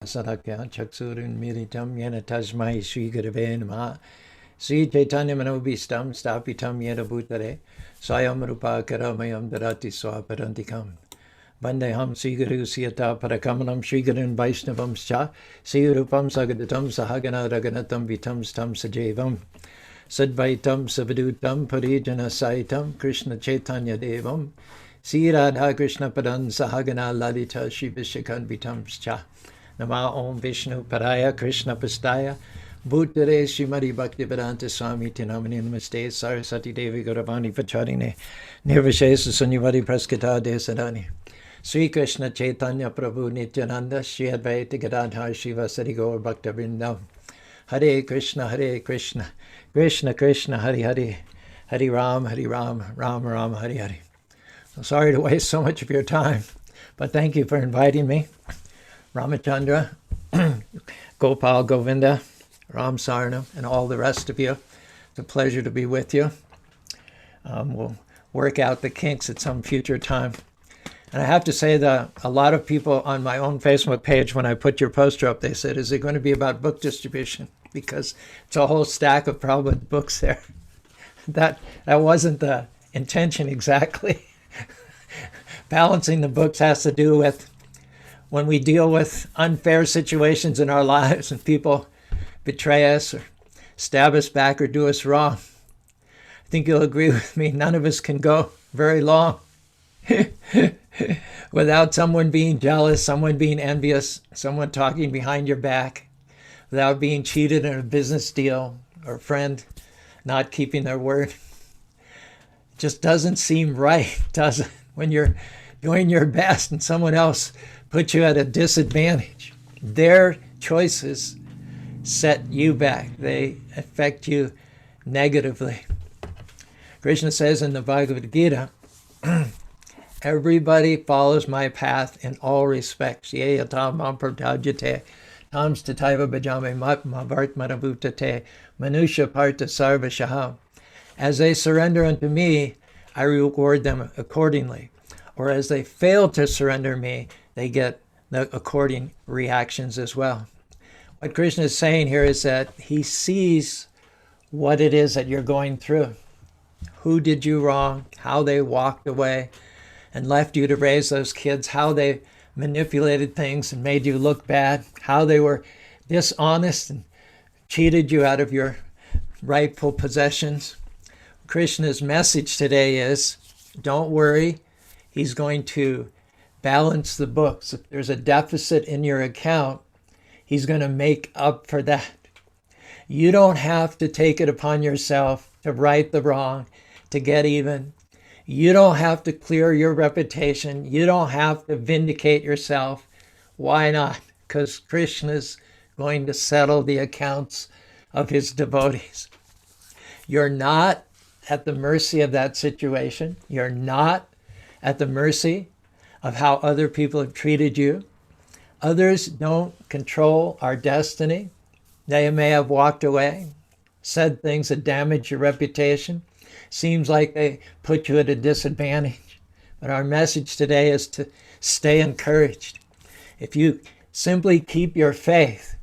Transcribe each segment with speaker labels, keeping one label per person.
Speaker 1: Sadakya Chaksurun Miritam Yena Tasmai Sri Gurave Namaha Sri Chaitanya Manobhistam Stapitam Yena Bhutare Swayam Rupa Karamayam Darati Swaparantikam Vandeham Sri Guru Siyata Parakamanam Sri Gurun Vaishnavam Cha Sri Rupam Sagadatam Sahagana Raganatam Vitam Stam Sajevam Sadvaitam Savadutam Parijana Saitam Krishna Chaitanya Devam Sri Radha Krishna Padan Sahagana Lalita Shri Vishakan Vitam Cha Nama Om Vishnu Paraya Krishna Pastaya Bhutare Srimati Bhaktivedanta Swami Tinamani Namaste Sarasati Devi Gauravani Pacharine Nirvishesa Sunyavadi Praskita Desadani Sri Krishna Chaitanya Prabhu Nityananda Sri Advaita Gadadhar Shiva Sari Gaur Bhakta Vrindam Hare Krishna Krishna Krishna Hare Hare Hare Ram Ram Ram Hare Hare. I'm sorry to waste so much of your time, but thank you for inviting me. Ramachandra, Gopal Govinda, Ram Sarna, and all the rest of you. It's a pleasure to be with you. We'll work out the kinks at some future time. And I have to say that a lot of people on my own Facebook page, when I put your poster up, they said, is it going to be about book distribution? Because it's a whole stack of Prabhupada books there. That wasn't the intention exactly. Balancing the books has to do with when we deal with unfair situations in our lives and people betray us or stab us back or do us wrong. I think you'll agree with me, none of us can go very long without someone being jealous, someone being envious, someone talking behind your back, without being cheated in a business deal or a friend not keeping their word. It just doesn't seem right, does it? When you're doing your best and someone else puts you at a disadvantage. Their choices set you back. They affect you negatively. Krishna says in the Bhagavad Gita, everybody follows my path in all respects. Ye yatam mam pradhyate tam stataiva bhajame mavartmanabhutate manusha parta sarvashaham. As they surrender unto me, I reward them accordingly. Or as they fail to surrender me, they get the according reactions as well. What Krishna is saying here is that he sees what it is that you're going through. Who did you wrong? How they walked away and left you to raise those kids. How they manipulated things and made you look bad. How they were dishonest and cheated you out of your rightful possessions. Krishna's message today is, don't worry. He's going to balance the books. If there's a deficit in your account, he's going to make up for that. You don't have to take it upon yourself to right the wrong, to get even. You don't have to clear your reputation. You don't have to vindicate yourself. Why not? Because Krishna's going to settle the accounts of his devotees. You're not at the mercy of that situation. You're not at the mercy of how other people have treated you. Others don't control our destiny. They may have walked away, said things that damage your reputation. Seems like they put you at a disadvantage. But our message today is to stay encouraged. If you simply keep your faith,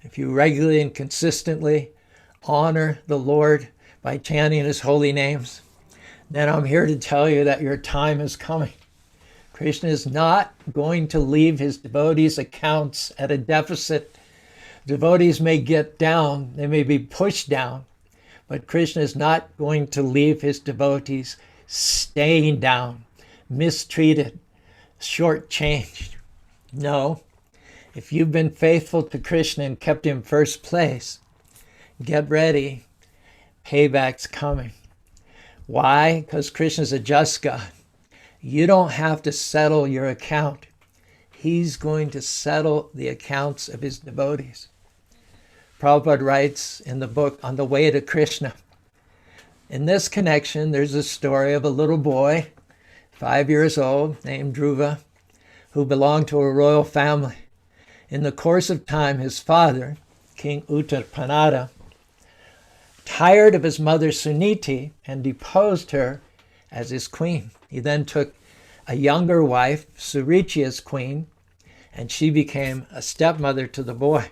Speaker 1: if you regularly and consistently honor the Lord by chanting his holy names, then I'm here to tell you that your time is coming. Krishna is not going to leave his devotees' accounts at a deficit. Devotees may get down, they may be pushed down, but Krishna is not going to leave his devotees staying down, mistreated, shortchanged. No, if you've been faithful to Krishna and kept him first place, get ready, payback's coming. Why? Because Krishna's a just God. You don't have to settle your account. He's going to settle the accounts of his devotees. Prabhupada writes in the book On the Way to Krishna, in this connection, there's a story of a little boy, 5 years old, named Dhruva, who belonged to a royal family. In the course of time, his father, King Uttarpanada, tired of his mother Suniti and deposed her as his queen. He then took a younger wife, Surichi, as queen, and she became a stepmother to the boy.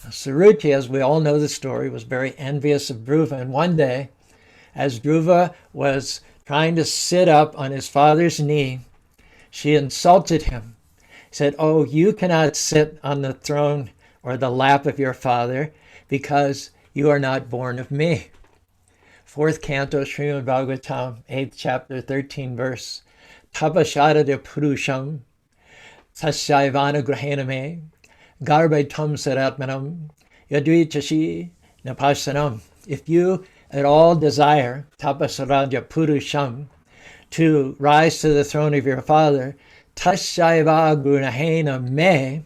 Speaker 1: Now, Suruchi, as we all know the story, was very envious of Dhruva, and one day, as Dhruva was trying to sit up on his father's knee, she insulted him. Said, "Oh, you cannot sit on the throne or the lap of your father because you are not born of me." Fourth canto, Srimad Bhagavatam, 8th chapter, 13 verse. Tapasharada purusham tasyaivana grahena me garbaitam saratmanam yadvichashi napasanam. If you at all desire tapasaraja purusham, to rise to the throne of your father, tasyaiva grahena me,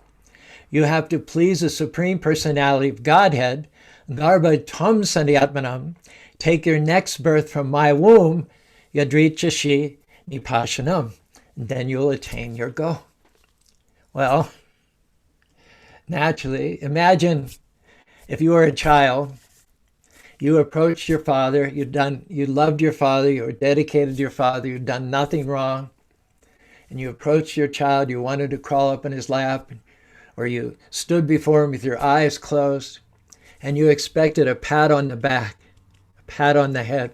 Speaker 1: you have to please the Supreme Personality of Godhead, garbaitam sandyatmanam, take your next birth from my womb, yadrichashi nipashanam, and then you'll attain your goal. Well, naturally, imagine if you were a child, you approached your father, you loved your father, you were dedicated to your father, you'd done nothing wrong, and you approached your child, you wanted to crawl up in his lap, or you stood before him with your eyes closed, and you expected a pat on the back, a pat on the head.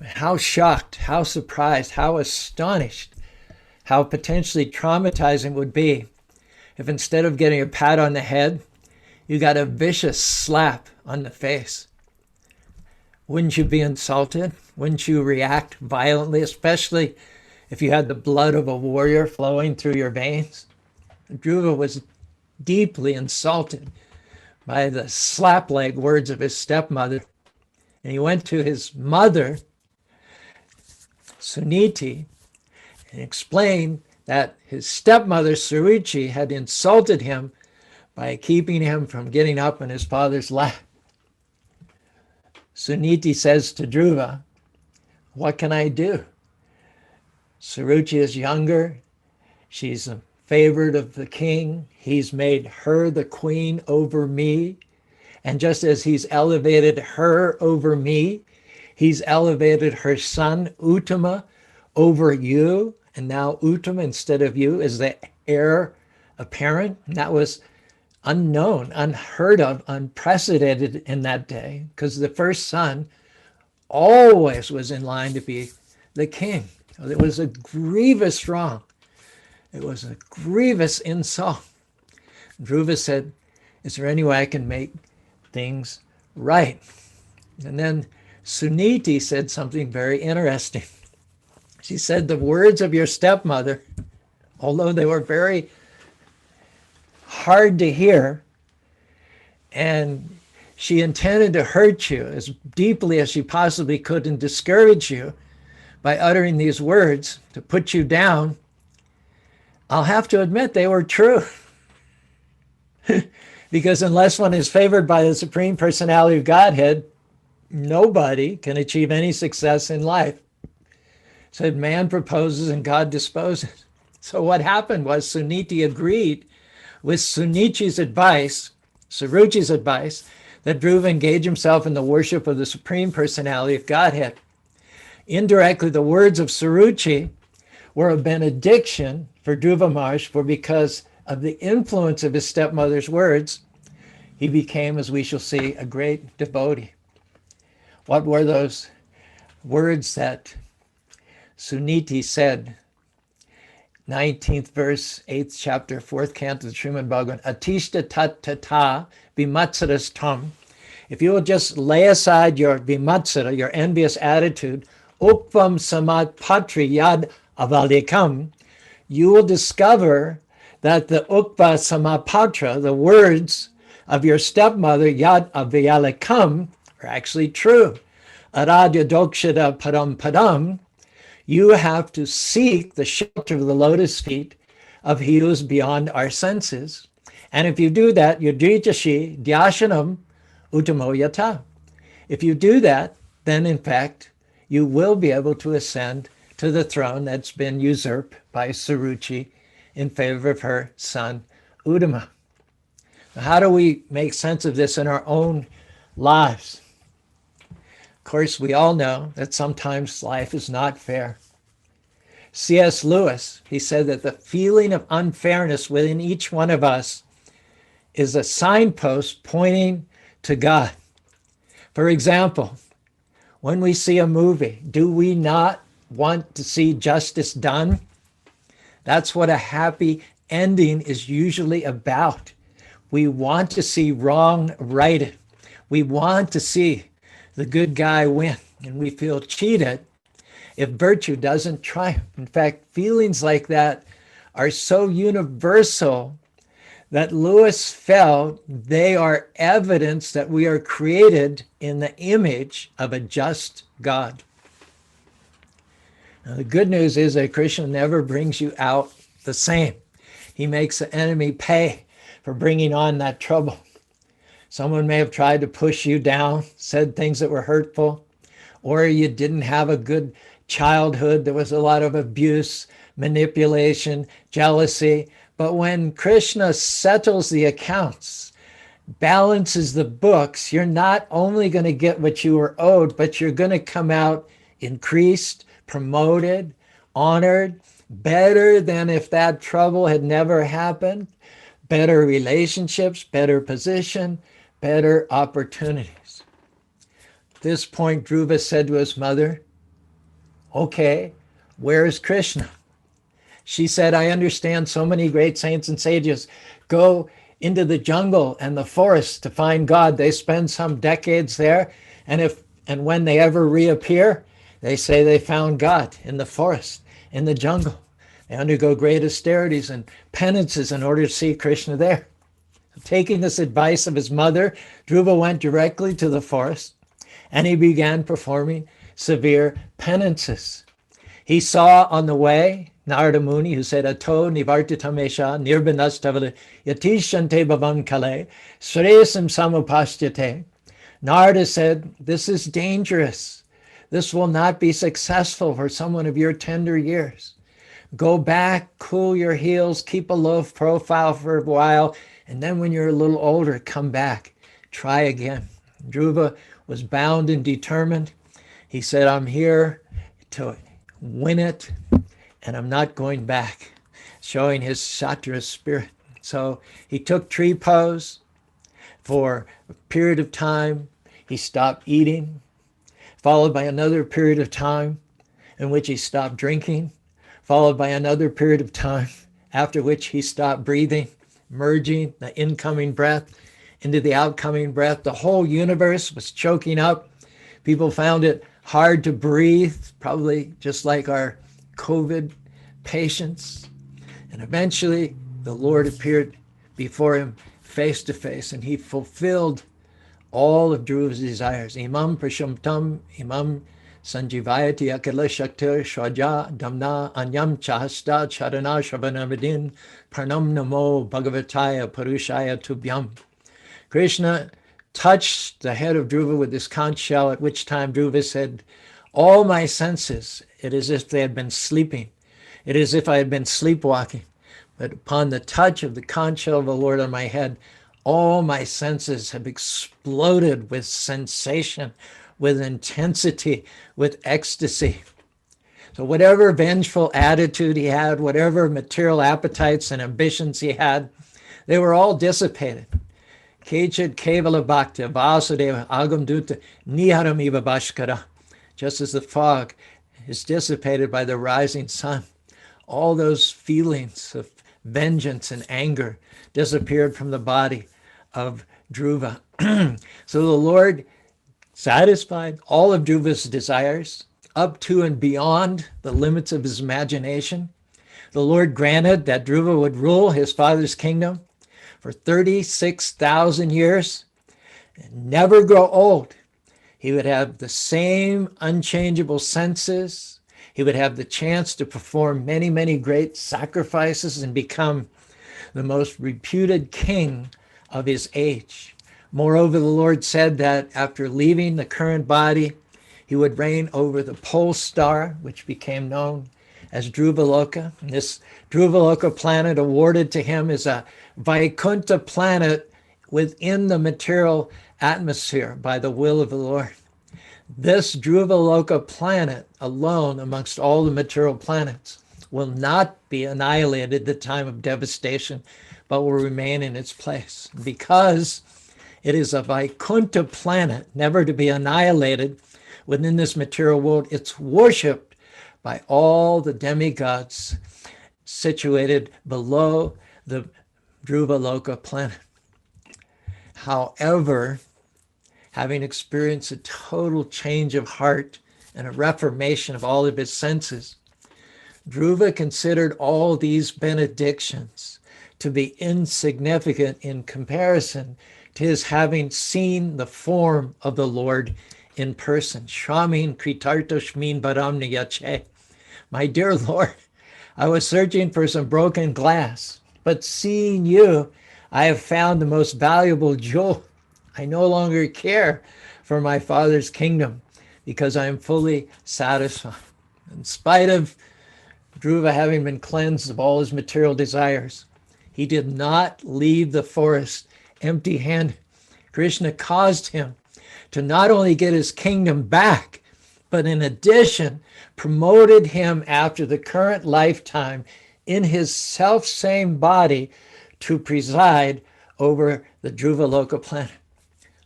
Speaker 1: How shocked, how surprised, how astonished, how potentially traumatizing it would be if instead of getting a pat on the head, you got a vicious slap on the face. Wouldn't you be insulted? Wouldn't you react violently, especially if you had the blood of a warrior flowing through your veins? Dhruva was deeply insulted by the slap-leg words of his stepmother. And he went to his mother, Suniti, and explained that his stepmother, Suruchi, had insulted him by keeping him from getting up in his father's lap. Suniti says to Dhruva, "What can I do? Suruchi is younger. She's a favorite of the king. He's made her the queen over me. And just as he's elevated her over me, he's elevated her son, Uttama, over you. And now Uttama, instead of you, is the heir apparent." And that was unknown, unheard of, unprecedented in that day, because the first son always was in line to be the king. It was a grievous wrong. It was a grievous insult. Dhruva said, "Is there any way I can make things right?" And then Suniti said something very interesting. She said, "The words of your stepmother, although they were very hard to hear, and she intended to hurt you as deeply as she possibly could and discourage you by uttering these words to put you down, I'll have to admit they were true." Because unless one is favored by the Supreme Personality of Godhead, nobody can achieve any success in life. Said man proposes and God disposes. So what happened was Suniti agreed with Suruchi's advice, that Dhruva engage himself in the worship of the Supreme Personality of Godhead. Indirectly, the words of Suruchi were a benediction for Dhruva Maharaj, for because of the influence of his stepmother's words, he became, as we shall see, a great devotee. What were those words that Suniti said? 19th verse, 8th chapter, 4th canto of the Srimad Bhagavatam. Atishta tat tata vimatsaras tam. If you will just lay aside your vimatsara, your envious attitude, ukvam samat patri yad avalikam, you will discover that the ukva samapatra, the words of your stepmother, yad avalikam, are actually true. Aradya dokshada padam padam. You have to seek the shelter of the lotus feet of he who is beyond our senses. And if you do that, yudrijashi dyashanam uttamo yata. If you do that, then in fact, you will be able to ascend to the throne that's been usurped by Suruchi in favor of her son, Uttama. Now, how do we make sense of this in our own lives? Of course, we all know that sometimes life is not fair. C.S. Lewis, he said that the feeling of unfairness within each one of us is a signpost pointing to God. For example, when we see a movie, do we not want to see justice done? That's what a happy ending is usually about. We want to see wrong righted. We want to see the good guy win, and we feel cheated if virtue doesn't triumph. In fact, feelings like that are so universal that Lewis felt they are evidence that we are created in the image of a just God. Now, the good news is that Krishna never brings you out the same. He makes the enemy pay for bringing on that trouble. Someone may have tried to push you down, said things that were hurtful, or you didn't have a good childhood. There was a lot of abuse, manipulation, jealousy. But when Krishna settles the accounts, balances the books, you're not only going to get what you were owed, but you're going to come out increased, promoted, honored, better than if that trouble had never happened, better relationships, better position, better opportunities. At this point, Dhruva said to his mother, "Okay, where is Krishna?" She said, "I understand so many great saints and sages go into the jungle and the forest to find God. They spend some decades there, and when they ever reappear, they say they found God in the forest, in the jungle. They undergo great austerities and penances in order to see Krishna there." Taking this advice of his mother, Dhruva went directly to the forest, and he began performing severe penances. He saw on the way Narada Muni, who said, "Ato nivartitamesha nirbanastavale yatishante bhavan kale sresim samupashyate." Narada said, "This is dangerous. This will not be successful for someone of your tender years. Go back, cool your heels, keep a low profile for a while, and then when you're a little older, come back. Try again." Dhruva was bound and determined. He said, "I'm here to win it, and I'm not going back," showing his Kshatriya spirit. So he took tree pose. For a period of time, he stopped eating, followed by another period of time in which he stopped drinking, followed by another period of time after which he stopped breathing, merging the incoming breath into the outcoming breath. The whole universe was choking up. People found it hard to breathe, probably just like our COVID patients. And eventually the Lord appeared before him face to face, and he fulfilled all of Dhruva's desires. Imam prashamtam imam sanjivayati akala shaktir shraja damna anyam chahasta charana shabanavidin pranam namo bhagavataya parushaya tubhyam. Krishna touched the head of Dhruva with his conch shell, at which time Dhruva said, "All my senses, it is as if they had been sleeping. It is as if I had been sleepwalking. But upon the touch of the conch shell of the Lord on my head, all my senses have exploded with sensation, with intensity, with ecstasy." So whatever vengeful attitude he had, whatever material appetites and ambitions he had, they were all dissipated. Kechid kevala bhakta vasudeva agamduta niharam iva bhaskara. Just as the fog is dissipated by the rising sun, all those feelings of vengeance and anger disappeared from the body of Dhruva. So the Lord satisfied all of Dhruva's desires up to and beyond the limits of his imagination. The Lord granted that Dhruva would rule his father's kingdom for 36,000 years and never grow old. He would have the same unchangeable senses. He would have the chance to perform many, many great sacrifices and become the most reputed king of his age. Moreover, the Lord said that after leaving the current body, he would reign over the pole star, which became known as Dhruvaloka. And this Dhruvaloka planet awarded to him is a Vaikuntha planet within the material atmosphere by the will of the Lord. This Dhruvaloka planet alone amongst all the material planets will not be annihilated at the time of devastation, but will remain in its place. Because it is a Vaikuntha planet, never to be annihilated within this material world, it's worshipped by all the demigods situated below the Dhruva Loka planet. However, having experienced a total change of heart and a reformation of all of his senses, Dhruva considered all these benedictions to be insignificant in comparison to his having seen the form of the Lord in person. Shramin Kritarto Shmin Baramni Yache. My dear Lord, I was searching for some broken glass, but seeing you, I have found the most valuable jewel. I no longer care for my Father's kingdom because I am fully satisfied. In spite of Dhruva having been cleansed of all his material desires, he did not leave the forest empty-handed. Krishna caused him to not only get his kingdom back, but in addition, promoted him after the current lifetime in his self-same body to preside over the Dhruva Loka planet.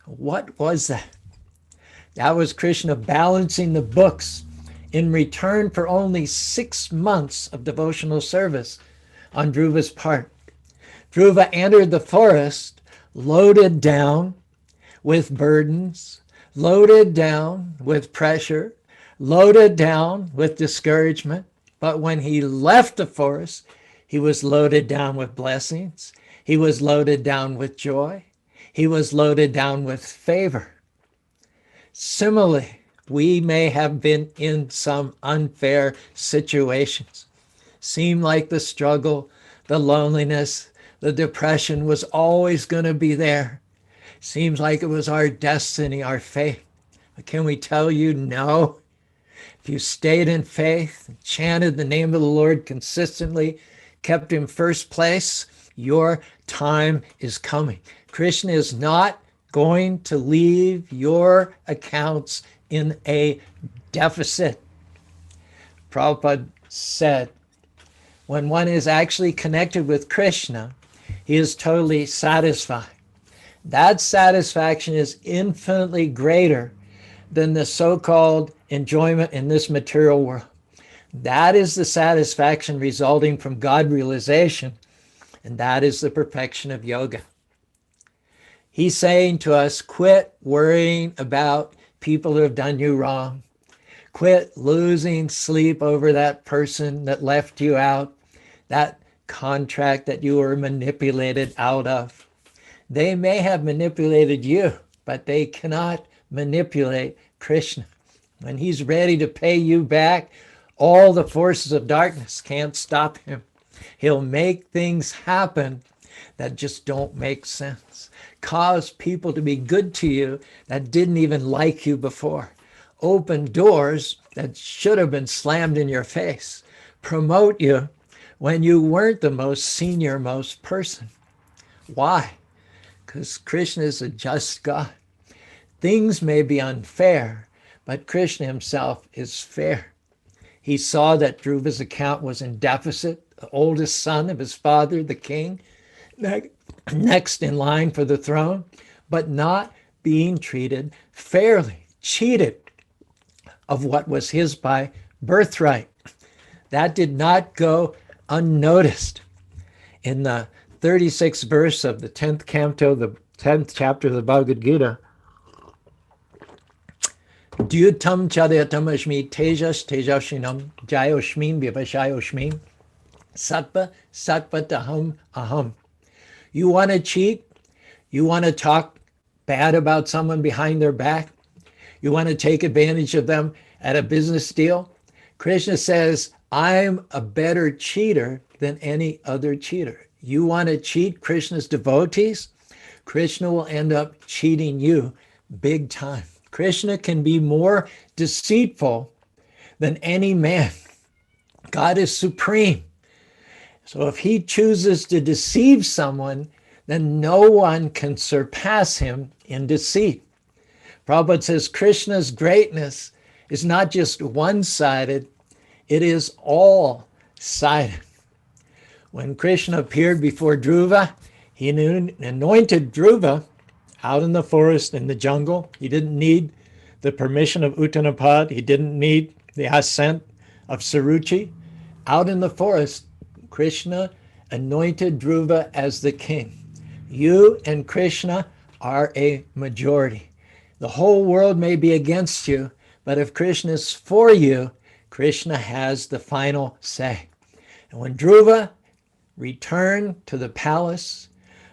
Speaker 1: What was that? That was Krishna balancing the books in return for only 6 months of devotional service on Dhruva's part. Dhruva entered the forest loaded down with burdens, loaded down with pressure, loaded down with discouragement. But when he left the forest, he was loaded down with blessings. He was loaded down with joy. He was loaded down with favor. Similarly, we may have been in some unfair situations. Seemed like the struggle, the loneliness, the depression was always going to be there. Seems like it was our destiny, our fate. But can we tell you no? If you stayed in faith, chanted the name of the Lord consistently, kept him first place, your time is coming. Krishna is not going to leave your accounts in a deficit. Prabhupada said, when one is actually connected with Krishna, he is totally satisfied. That satisfaction is infinitely greater than the so-called enjoyment in this material world. That is the satisfaction resulting from God realization, and that is the perfection of yoga. He's saying to us, quit worrying about people who have done you wrong. Quit losing sleep over that person that left you out, that contract that you were manipulated out of. They may have manipulated you, but they cannot manipulate Krishna. When he's ready to pay you back, all the forces of darkness can't stop him. He'll make things happen that just don't make sense. Cause people to be good to you that didn't even like you before. Open doors that should have been slammed in your face. Promote you when you weren't the most senior most person. Why? Because Krishna is a just God. Things may be unfair, but Krishna himself is fair. He saw that Dhruva's account was in deficit, the oldest son of his father, the king, next in line for the throne, but not being treated fairly, cheated of what was his by birthright. That did not go unnoticed. In the 36th verse of the 10th canto, the 10th chapter of the Bhagavad Gita, Dyutam chadayatam ashmi tejas tejashinam jayoshmin vivashayoshmin sattva sattvataham aham. You want to cheat? You want to talk bad about someone behind their back? You want to take advantage of them at a business deal? Krishna says, I'm a better cheater than any other cheater. You want to cheat Krishna's devotees? Krishna will end up cheating you big time. Krishna can be more deceitful than any man. God is supreme. So if he chooses to deceive someone, then no one can surpass him in deceit. Prabhupada says Krishna's greatness is not just one-sided, it is all silent. When Krishna appeared before Dhruva, he anointed Dhruva out in the forest, in the jungle. He didn't need the permission of Uttanapad. He didn't need the assent of Saruchi. Out in the forest, Krishna anointed Dhruva as the king. You and Krishna are a majority. The whole world may be against you, but if Krishna is for you, Krishna has the final say. And when Dhruva returned to the palace,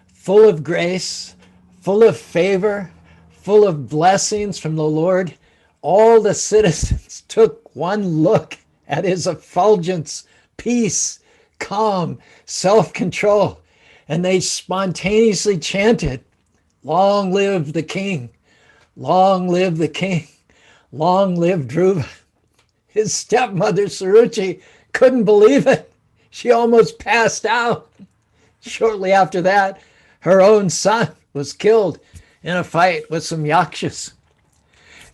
Speaker 1: full of grace, full of favor, full of blessings from the Lord, all the citizens took one look at his effulgence, peace, calm, self-control, and they spontaneously chanted, "Long live the king! Long live the king! Long live Dhruva!" His stepmother, Saruchi, couldn't believe it. She almost passed out. Shortly after that, her own son was killed in a fight with some yakshas.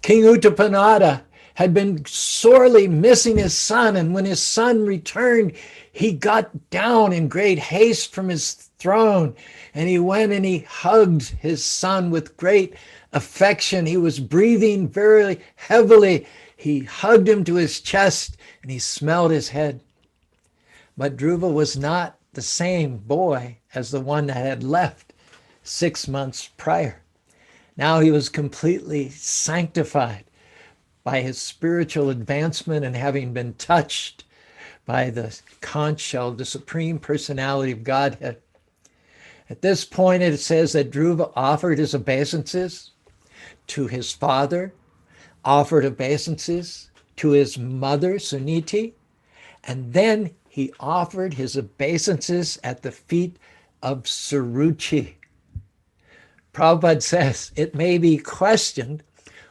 Speaker 1: King Uttapanada had been sorely missing his son, and when his son returned, he got down in great haste from his throne, and he went and he hugged his son with great affection. He was breathing very heavily. He hugged him to his chest, and he smelled his head. But Dhruva was not the same boy as the one that had left 6 months prior. Now he was completely sanctified by his spiritual advancement and having been touched by the conch shell, the Supreme Personality of Godhead. At this point, it says that Dhruva offered his obeisances to his father, offered obeisances to his mother, Suniti, and then he offered his obeisances at the feet of Saruchi. Prabhupada says it may be questioned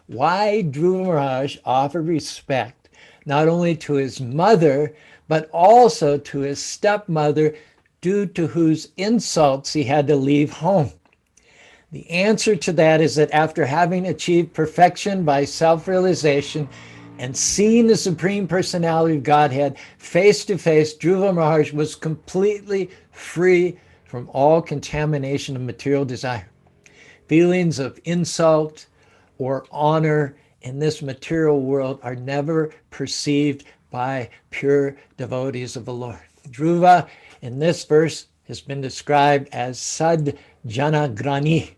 Speaker 1: why Dhruva Maharaj offered respect not only to his mother, but also to his stepmother, due to whose insults he had to leave home. The answer to that is that after having achieved perfection by self-realization and seeing the Supreme Personality of Godhead face to face, Dhruva Maharaj was completely free from all contamination of material desire. Feelings of insult or honor in this material world are never perceived by pure devotees of the Lord. Dhruva in this verse has been described as Sadjanagrani,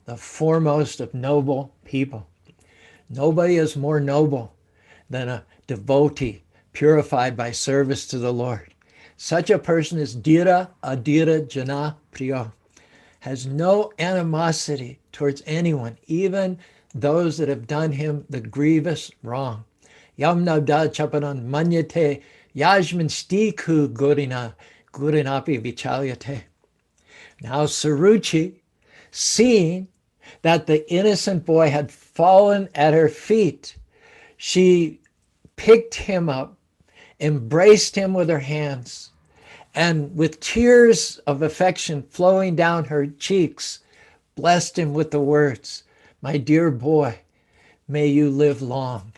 Speaker 1: the foremost of noble people. Nobody is more noble than a devotee purified by service to the Lord. Such a person is Dhira Adhira Jana Priya, has no animosity towards anyone, even those that have done him the grievous wrong. Yam navda chapanan manyate yajman stiku gurinapi vichalyate. Now Saruchi, seeing that the innocent boy had fallen at her feet, she picked him up, embraced him with her hands, and with tears of affection flowing down her cheeks, blessed him with the words, "My dear boy, may you live long.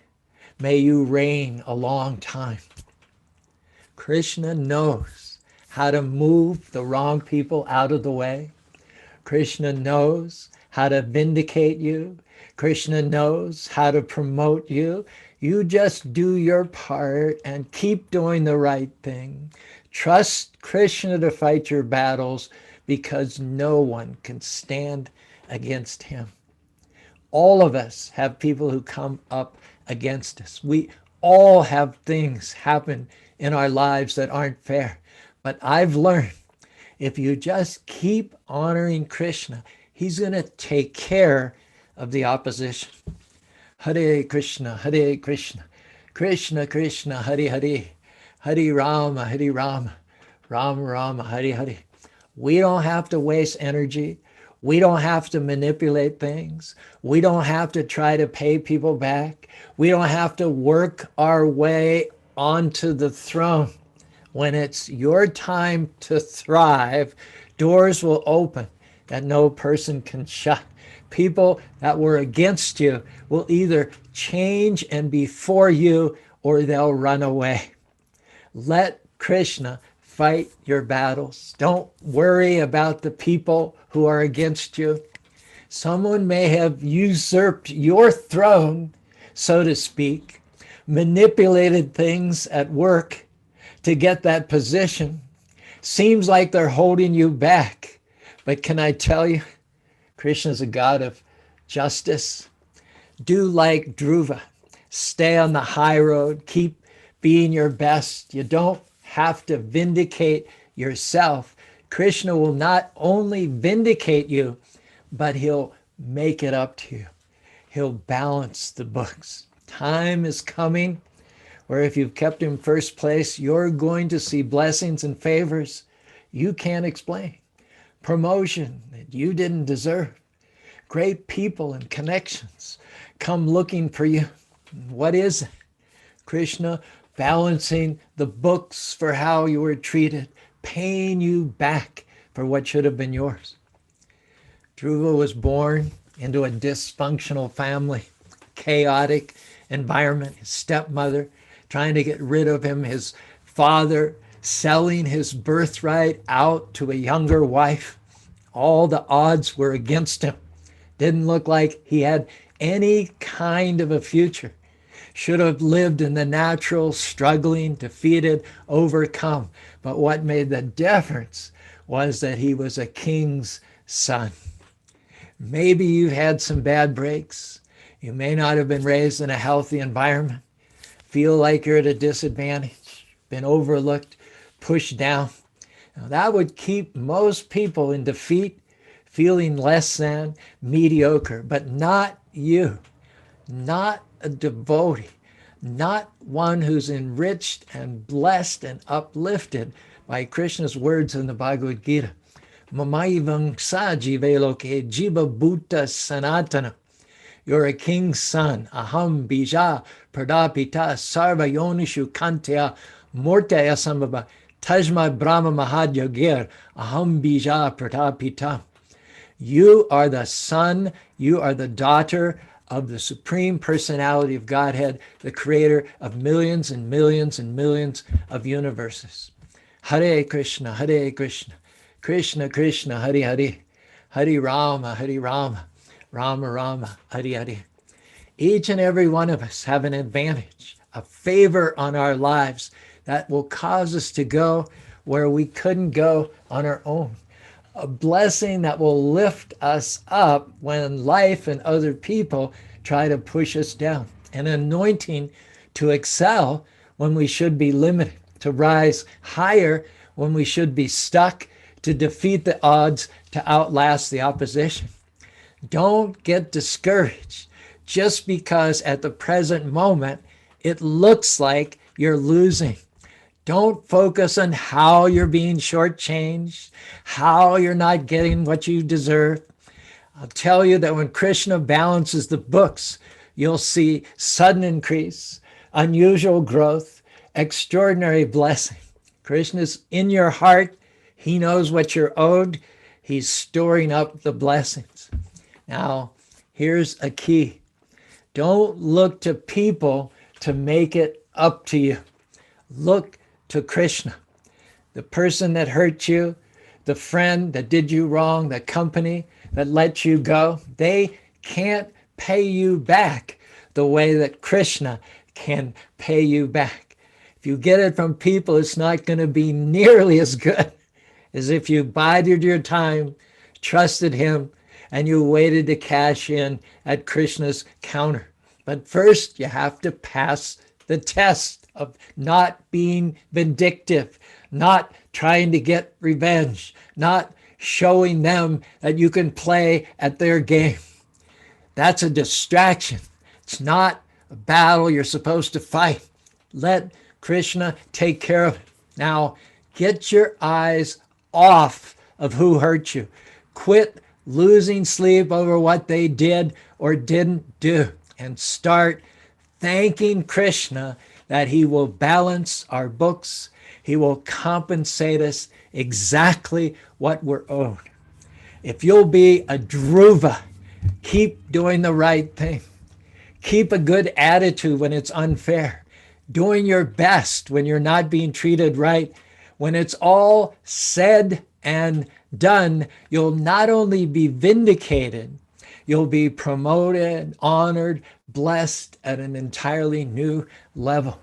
Speaker 1: May you reign a long time." Krishna knows how to move the wrong people out of the way. Krishna knows how to vindicate you. Krishna knows how to promote you. You just do your part and keep doing the right thing. Trust Krishna to fight your battles, because no one can stand against him. All of us have people who come up against us. We all have things happen in our lives that aren't fair. But I've learned, if you just keep honoring Krishna, he's going to take care of the opposition. Hare Krishna, Krishna Krishna, Hare Hare, Hare Rama, Rama Rama, Hare Hare. We don't have to waste energy. We don't have to manipulate things. We don't have to try to pay people back. We don't have to work our way onto the throne. When it's your time to thrive, doors will open that no person can shut. People that were against you will either change and be for you, or they'll run away. Let Krishna, fight your battles. Don't worry about the people who are against you. Someone may have usurped your throne, so to speak, manipulated things at work to get that position. Seems like they're holding you back. But can I tell you, Krishna is a God of justice. Do like Dhruva. Stay on the high road. Keep being your best. You don't have to vindicate yourself. Krishna will not only vindicate you, but he'll make it up to you. He'll balance the books. Time is coming where if you've kept him first place, you're going to see blessings and favors you can't explain. Promotion that you didn't deserve. Great people and connections come looking for you. What is it? Krishna balancing the books for how you were treated, paying you back for what should have been yours. Dhruva was born into a dysfunctional family, chaotic environment. His stepmother trying to get rid of him, his father selling his birthright out to a younger wife. All the odds were against him. Didn't look like he had any kind of a future. Should have lived in the natural, struggling, defeated, overcome. But what made the difference was that he was a king's son. Maybe you've had some bad breaks. You may not have been raised in a healthy environment. Feel like you're at a disadvantage, been overlooked, pushed down. Now, that would keep most people in defeat, feeling less than, mediocre, but not you, not a devotee, not one who's enriched and blessed and uplifted by Krishna's words in the Bhagavad Gita. Mamaivang sa jiveloke jiva bhuta sanatana. You're a king's son. Aham bija pradapita sarva yonishu kantya mortaya sambhava tajma brahma mahadyagir aham bija pradapita. You are the son, you are the daughter of the Supreme Personality of Godhead, the creator of millions and millions and millions of universes. Hare Krishna, Krishna Krishna, Hare Hare, Hare Rama, Rama Rama, Hare Hare. Each and every one of us have an advantage, a favor on our lives that will cause us to go where we couldn't go on our own. A blessing that will lift us up when life and other people try to push us down. An anointing to excel when we should be limited, to rise higher when we should be stuck, to defeat the odds, to outlast the opposition. Don't get discouraged just because at the present moment it looks like you're losing. Don't focus on how you're being shortchanged, how you're not getting what you deserve. I'll tell you that when Krishna balances the books, you'll see sudden increase, unusual growth, extraordinary blessing. Krishna's in your heart. He knows what you're owed. He's storing up the blessings. Now, here's a key. Don't look to people to make it up to you. Look to Krishna, the person that hurt you, the friend that did you wrong, the company that let you go. They can't pay you back the way that Krishna can pay you back. If you get it from people, it's not going to be nearly as good as if you bided your time, trusted him, and you waited to cash in at Krishna's counter. But first, you have to pass the test of not being vindictive, not trying to get revenge, not showing them that you can play at their game. That's a distraction. It's not a battle you're supposed to fight. Let Krishna take care of it. Now, get your eyes off of who hurt you. Quit losing sleep over what they did or didn't do, and start thanking Krishna that he will balance our books. He will compensate us exactly what we're owed. If you'll be a Dhruva, keep doing the right thing. Keep a good attitude when it's unfair. doing your best when you're not being treated right. When it's all said and done, you'll not only be vindicated, you'll be promoted, honored, blessed at an entirely new level.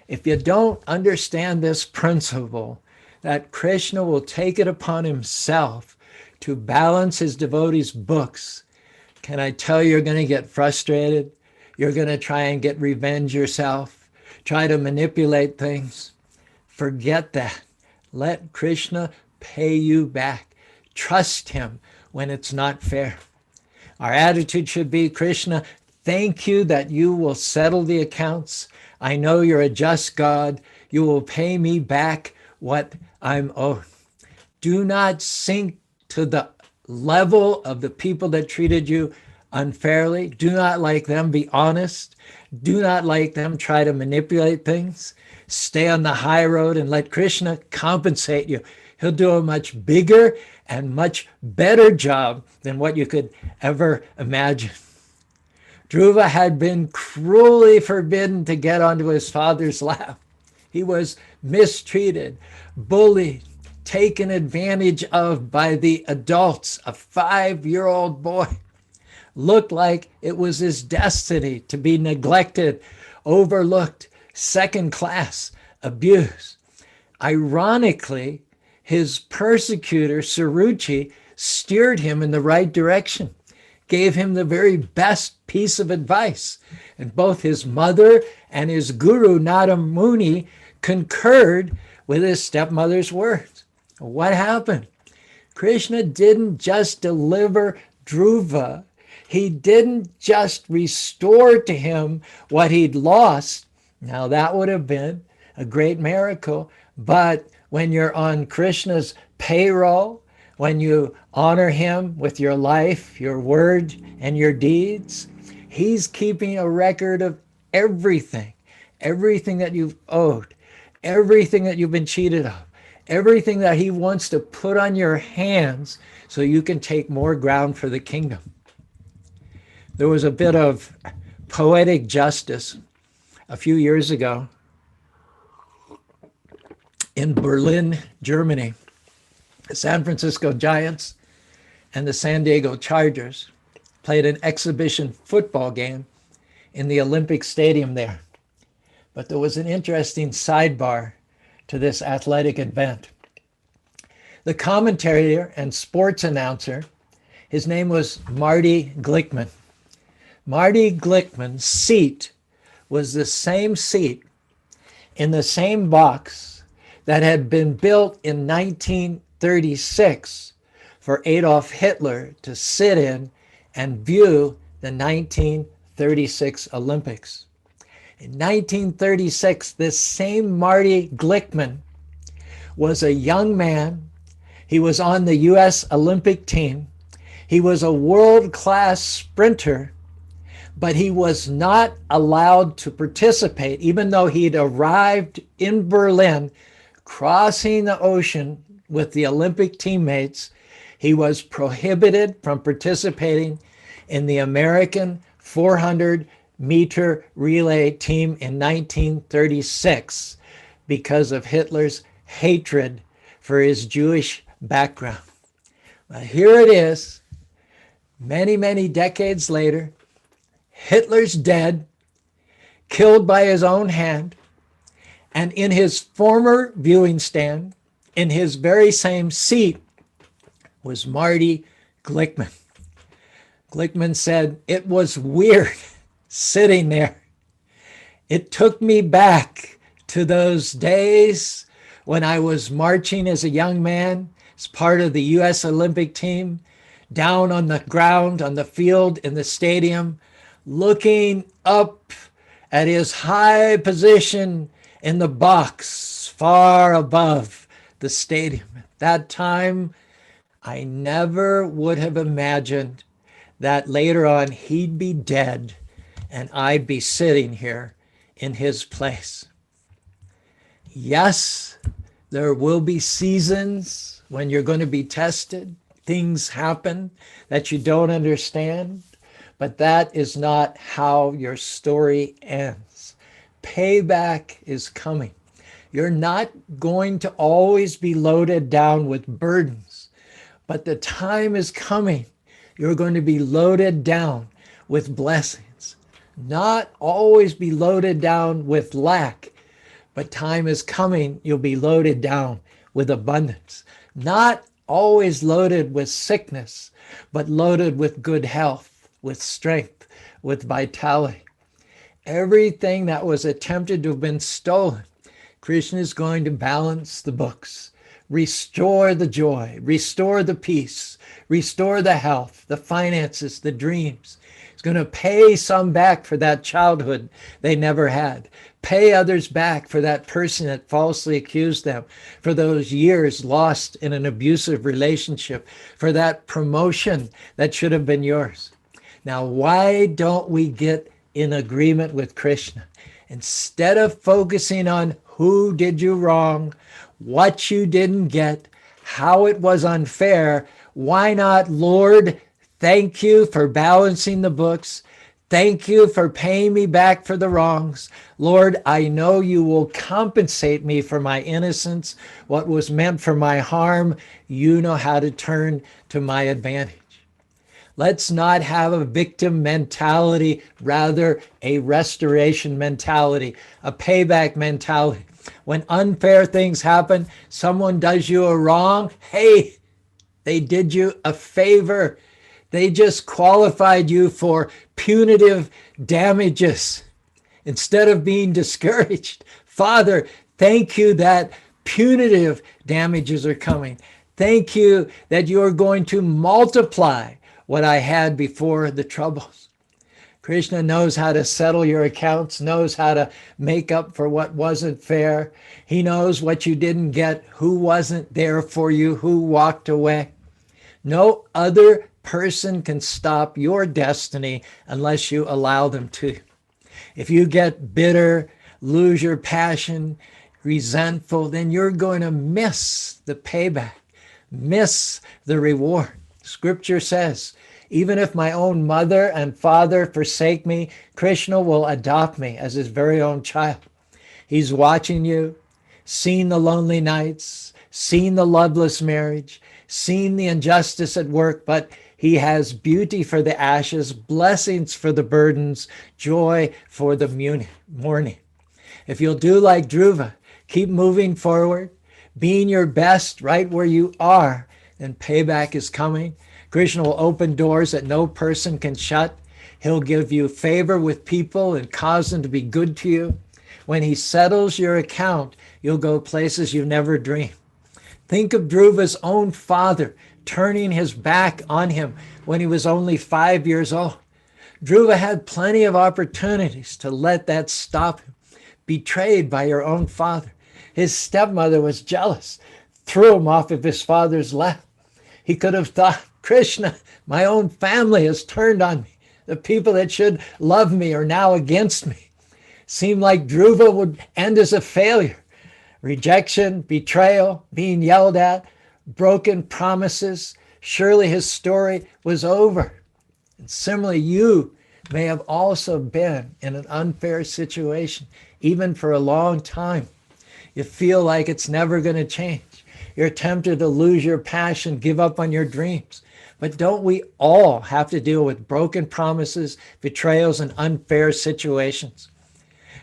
Speaker 1: If you don't understand this principle, that Krishna will take it upon himself to balance his devotees' books, can I tell you, you're going to get frustrated. You're going to try and get revenge yourself, try to manipulate things. Forget that. Let Krishna pay you back. Trust him when it's not fair. Our attitude should be, Krishna, thank you that you will settle the accounts. I know you're a just God. You will pay me back what I'm owed. Do not sink to the level of the people that treated you unfairly. Do not like them. Be honest. Do not like them try to manipulate things. Stay on the high road and let Krishna compensate you. He'll do a much bigger and much better job than what you could ever imagine. Dhruva had been cruelly forbidden to get onto his father's lap. He was mistreated, bullied, taken advantage of by the adults. A 5-year-old boy looked like it was his destiny to be neglected, overlooked, second class, abused. Ironically, his persecutor, Suruchi, steered him in the right direction, gave him the very best piece of advice. And both his mother and his guru, Nada Muni, concurred with his stepmother's words. What happened? Krishna didn't just deliver Dhruva. He didn't just restore to him what he'd lost. Now that would have been a great miracle. But when you're on Krishna's payroll, when you honor him with your life, your word, and your deeds, he's keeping a record of everything that you've owed, everything that you've been cheated of, everything that he wants to put on your hands so you can take more ground for the kingdom. There was a bit of poetic justice a few years ago in Berlin, Germany. The San Francisco Giants and the San Diego Chargers played an exhibition football game in the Olympic Stadium there. But there was an interesting sidebar to this athletic event. The commentator and sports announcer, his name was Marty Glickman. Marty Glickman's seat was the same seat in the same box that had been built in 1936 for Adolf Hitler to sit in and view the 1936 Olympics. In 1936, this same Marty Glickman was a young man. He was on the U.S. Olympic team. He was a world-class sprinter, but he was not allowed to participate, even though he'd arrived in Berlin, crossing the ocean with the Olympic teammates. He was prohibited from participating in the American 400-meter relay team in 1936 because of Hitler's hatred for his Jewish background. But here it is, many, many decades later. Hitler's dead, killed by his own hand, and in his former viewing stand, in his very same seat, was Marty Glickman. Glickman said, "It was weird sitting there. It took me back to those days when I was marching as a young man, as part of the U.S. Olympic team, down on the ground, on the field, in the stadium, looking up at his high position in the box far above the stadium. At that time, I never would have imagined that later on he'd be dead and I'd be sitting here in his place." Yes, there will be seasons when you're going to be tested. Things happen that you don't understand. But that is not how your story ends. Payback is coming. You're not going to always be loaded down with burdens, but the time is coming. You're going to be loaded down with blessings. Not always be loaded down with lack, but time is coming. You'll be loaded down with abundance. Not always loaded with sickness, but loaded with good health, with strength, with vitality. Everything that was attempted to have been stolen, Krishna is going to balance the books, restore the joy, restore the peace, restore the health, the finances, the dreams. He's going to pay some back for that childhood they never had. Pay others back for that person that falsely accused them, for those years lost in an abusive relationship, for that promotion that should have been yours. Now, why don't we get in agreement with Krishna? Instead of focusing on who did you wrong, what you didn't get, how it was unfair, why not, Lord, thank you for balancing the books. Thank you for paying me back for the wrongs. Lord, I know you will compensate me for my innocence. What was meant for my harm, you know how to turn to my advantage. Let's not have a victim mentality, rather a restoration mentality, a payback mentality. When unfair things happen, someone does you a wrong, hey, they did you a favor. They just qualified you for punitive damages. Instead of being discouraged, Father, thank you that punitive damages are coming. Thank you that you are going to multiply what I had before the troubles. Krishna knows how to settle your accounts, knows how to make up for what wasn't fair. He knows what you didn't get, who wasn't there for you, who walked away. No other person can stop your destiny unless you allow them to. If you get bitter, lose your passion, resentful, then you're going to miss the payback, miss the reward. Scripture says, even if my own mother and father forsake me, Krishna will adopt me as his very own child. He's watching you, seen the lonely nights, seen the loveless marriage, seen the injustice at work, but he has beauty for the ashes, blessings for the burdens, joy for the mourning. If you'll do like Dhruva, keep moving forward, being your best right where you are, then payback is coming. Krishna will open doors that no person can shut. He'll give you favor with people and cause them to be good to you. When he settles your account, you'll go places you never dreamed. Think of Dhruva's own father turning his back on him when he was only 5 years old. Dhruva had plenty of opportunities to let that stop him. Betrayed by your own father. His stepmother was jealous, threw him off of his father's lap. He could have thought, Krishna, my own family has turned on me. The people that should love me are now against me. Seemed like Dhruva would end as a failure. Rejection, betrayal, being yelled at, broken promises. Surely his story was over. And similarly, you may have also been in an unfair situation, even for a long time. You feel like it's never going to change. You're tempted to lose your passion, give up on your dreams. But don't we all have to deal with broken promises, betrayals, and unfair situations?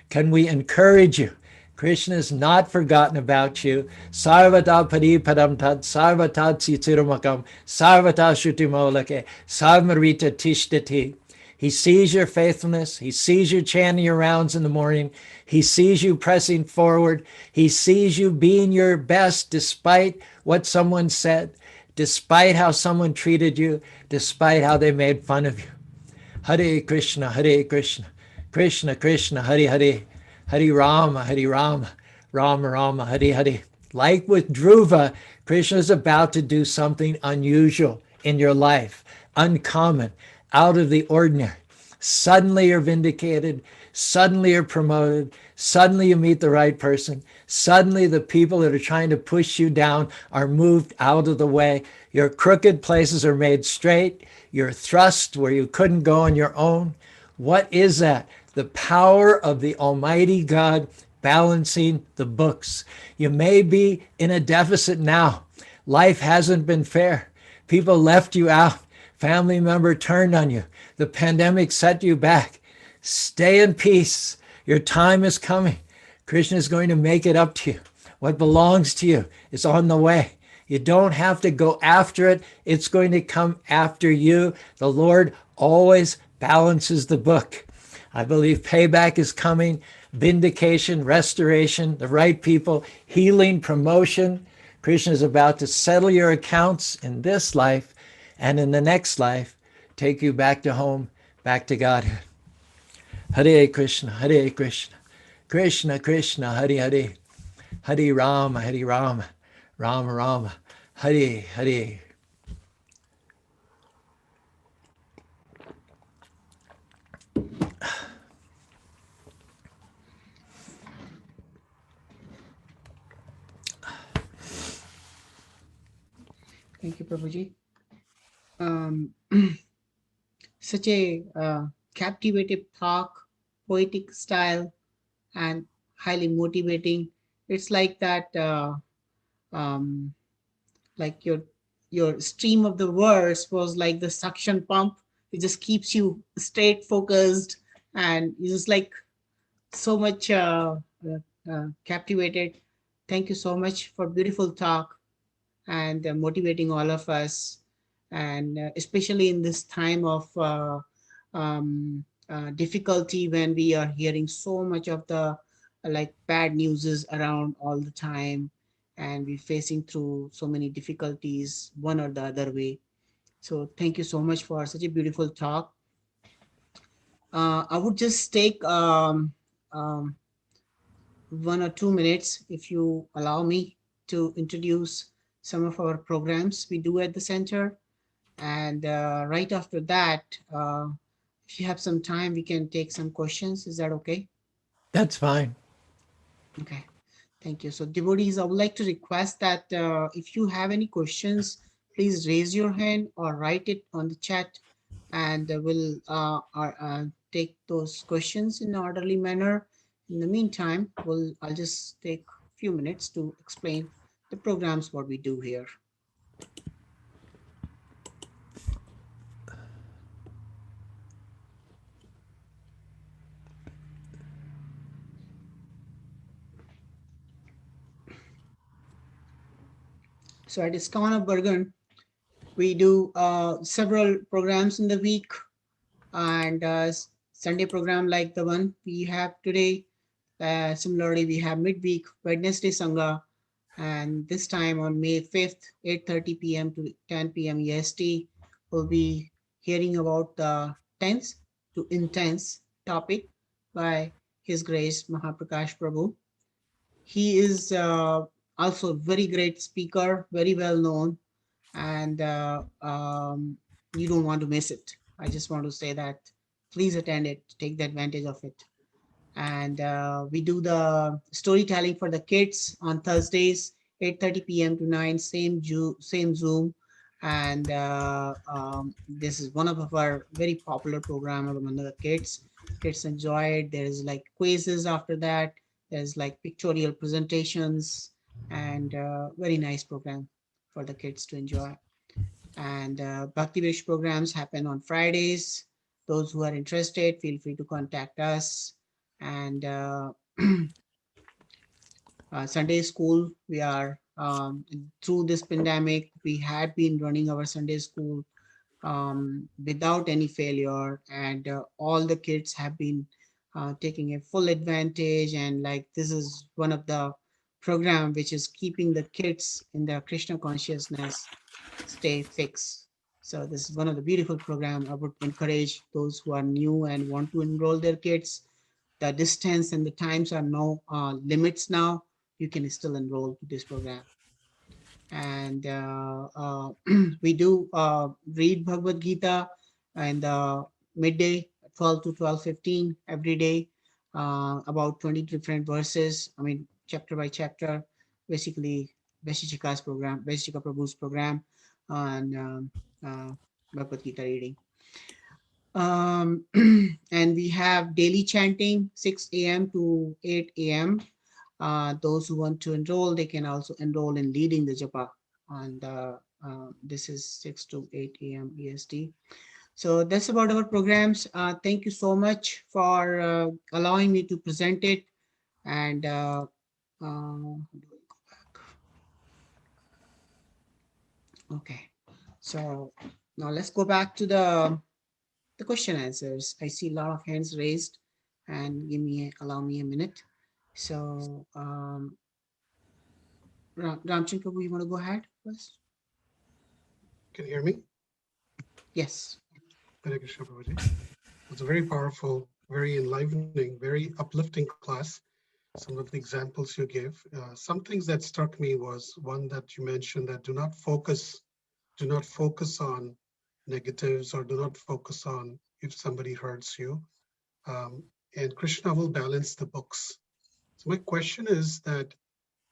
Speaker 1: Can we encourage you? Krishna has not forgotten about you. Sarvata paripadam tad, sarvata tsitiramakam, sarvata shrutimolake, sarmarita tishtati. He sees your faithfulness. He sees you chanting your rounds in the morning. He sees you pressing forward. He sees you being your best despite what someone said, despite how someone treated you, despite how they made fun of you. Hare Krishna, Hare Krishna, Krishna Krishna, Hare Hare, Hare Rama, Hare Rama, Rama Rama, Hare Hare. Like with Dhruva, Krishna is about to do something unusual in your life, uncommon, out of the ordinary. Suddenly you're vindicated. Suddenly you're promoted. Suddenly you meet the right person. Suddenly the people that are trying to push you down are moved out of the way. Your crooked places are made straight. You're thrust where you couldn't go on your own. What is that? the power of the Almighty God balancing the books. You may be in a deficit now. Life hasn't been fair. People left you out. Family member turned on you. The pandemic set you back. Stay in peace. Your time is coming. Krishna is going to make it up to you. What belongs to you is on the way. You don't have to go after it. It's going to come after you. The Lord always balances the book. I believe payback is coming, vindication, restoration, the right people, healing, promotion. Krishna is about to settle your accounts in this life and in the next life, take you back to home, back to Godhead. Hare Krishna, Hare Krishna, Krishna Krishna, Hare Hare, Hare Rama, Hare Rama, Rama Rama, Hare Hare.
Speaker 2: Thank you, Prabhuji. Um, Such a captivating talk, poetic style, and highly motivating. It's like that, um, like your stream of the verse was like the suction pump. It just keeps you straight focused, and you just like so much captivated. Thank you so much for beautiful talk and motivating all of us, and especially in this time of difficulty when we are hearing so much of the like bad newses around all the time, and we're facing through so many difficulties one or the other way. So thank you so much for such a beautiful talk. I would just take um, 1 or 2 minutes, if you allow me, to introduce some of our programs we do at the center. And right after that, if you have some time, we can take some questions. Is that okay?
Speaker 1: That's fine.
Speaker 2: Okay. Thank you. So, devotees, I would like to request that if you have any questions, please raise your hand or write it on the chat, and we'll take those questions in an orderly manner. In the meantime, I'll just take a few minutes to explain the programs what we do here. So, at ISKCON of Bergen, we do several programs in the week, and Sunday program like the one we have today. Similarly, we have midweek Wednesday Sangha, and this time on May 5th, 8:30 p.m. to 10 p.m. EST, we'll be hearing about the tense to intense topic by His Grace Mahaprakash Prabhu. He is also a very great speaker, very well known, and you don't want to miss it. I just want to say that please attend it, take the advantage of it. And we do the storytelling for the kids on Thursdays, 8:30 p.m. to 9, same Zoom. And this is one of our very popular program among the kids. Kids enjoy it. There's like quizzes after that. There's like pictorial presentations, and very nice program for the kids to enjoy. And Bhakti Vish programs happen on Fridays. Those who are interested, feel free to contact us. And Sunday school, we are through this pandemic, we had been running our Sunday school without any failure, and all the kids have been taking a full advantage. And like this is one of the program which is keeping the kids in their Krishna consciousness stay fixed. So this is one of the beautiful program. I would encourage those who are new and want to enroll their kids. The distance and the times are no limits now. You can still enroll to this program. And we do read Bhagavad Gita in the midday, 12 to 12:15 every day, about 20 different verses. I mean, chapter by chapter, basically Vaishishika's program, Vaishishika Prabhu's program on Bhagavad Gita reading. And we have daily chanting 6 a.m. to 8 a.m. Those who want to enroll, they can also enroll in leading the japa. And this is 6 to 8 a.m. EST. So that's about our programs. Thank you so much for allowing me to present it. And okay, so now let's go back to the question answers. I see a lot of hands raised, and allow me a minute. So Ramchandra, you want to go ahead first?
Speaker 3: Can you hear me?
Speaker 2: Yes.
Speaker 3: Hare Krishna, Prabhuji. It's a very powerful, very enlivening, very uplifting class. Some of the examples you gave. Some things that struck me was one that you mentioned, that do not focus on negatives, or do not focus on if somebody hurts you. And Krishna will balance the books. So my question is that,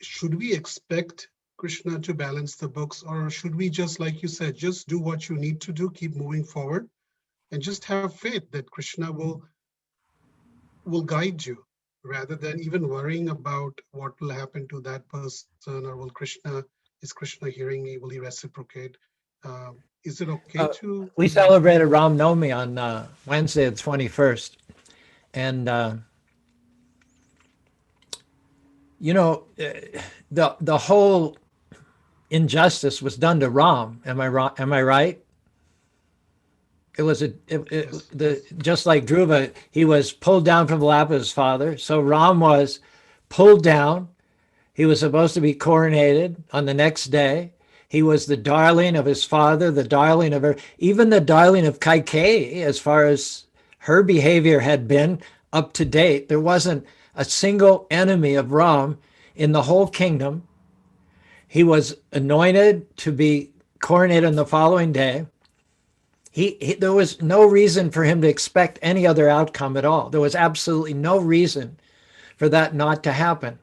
Speaker 3: should we expect Krishna to balance the books, or should we just, like you said, just do what you need to do, keep moving forward, and just have faith that Krishna will guide you, rather than even worrying about what will happen to that person, or is Krishna hearing me? Will he reciprocate? Is it okay to?
Speaker 1: We celebrated Ram Navami on Wednesday, the 21st. And, the whole injustice was done to Ram. Am I wrong? Am I right? It was
Speaker 3: Yes.
Speaker 1: just like Dhruva, he was pulled down from the lap of his father. So Ram was pulled down. He was supposed to be coronated on the next day. He was the darling of his father, the darling of her, even the darling of Kaikeyi, as far as her behavior had been up to date. There wasn't a single enemy of Ram in the whole kingdom. He was anointed to be coronated on the following day. There was no reason for him to expect any other outcome at all. There was absolutely no reason for that not to happen.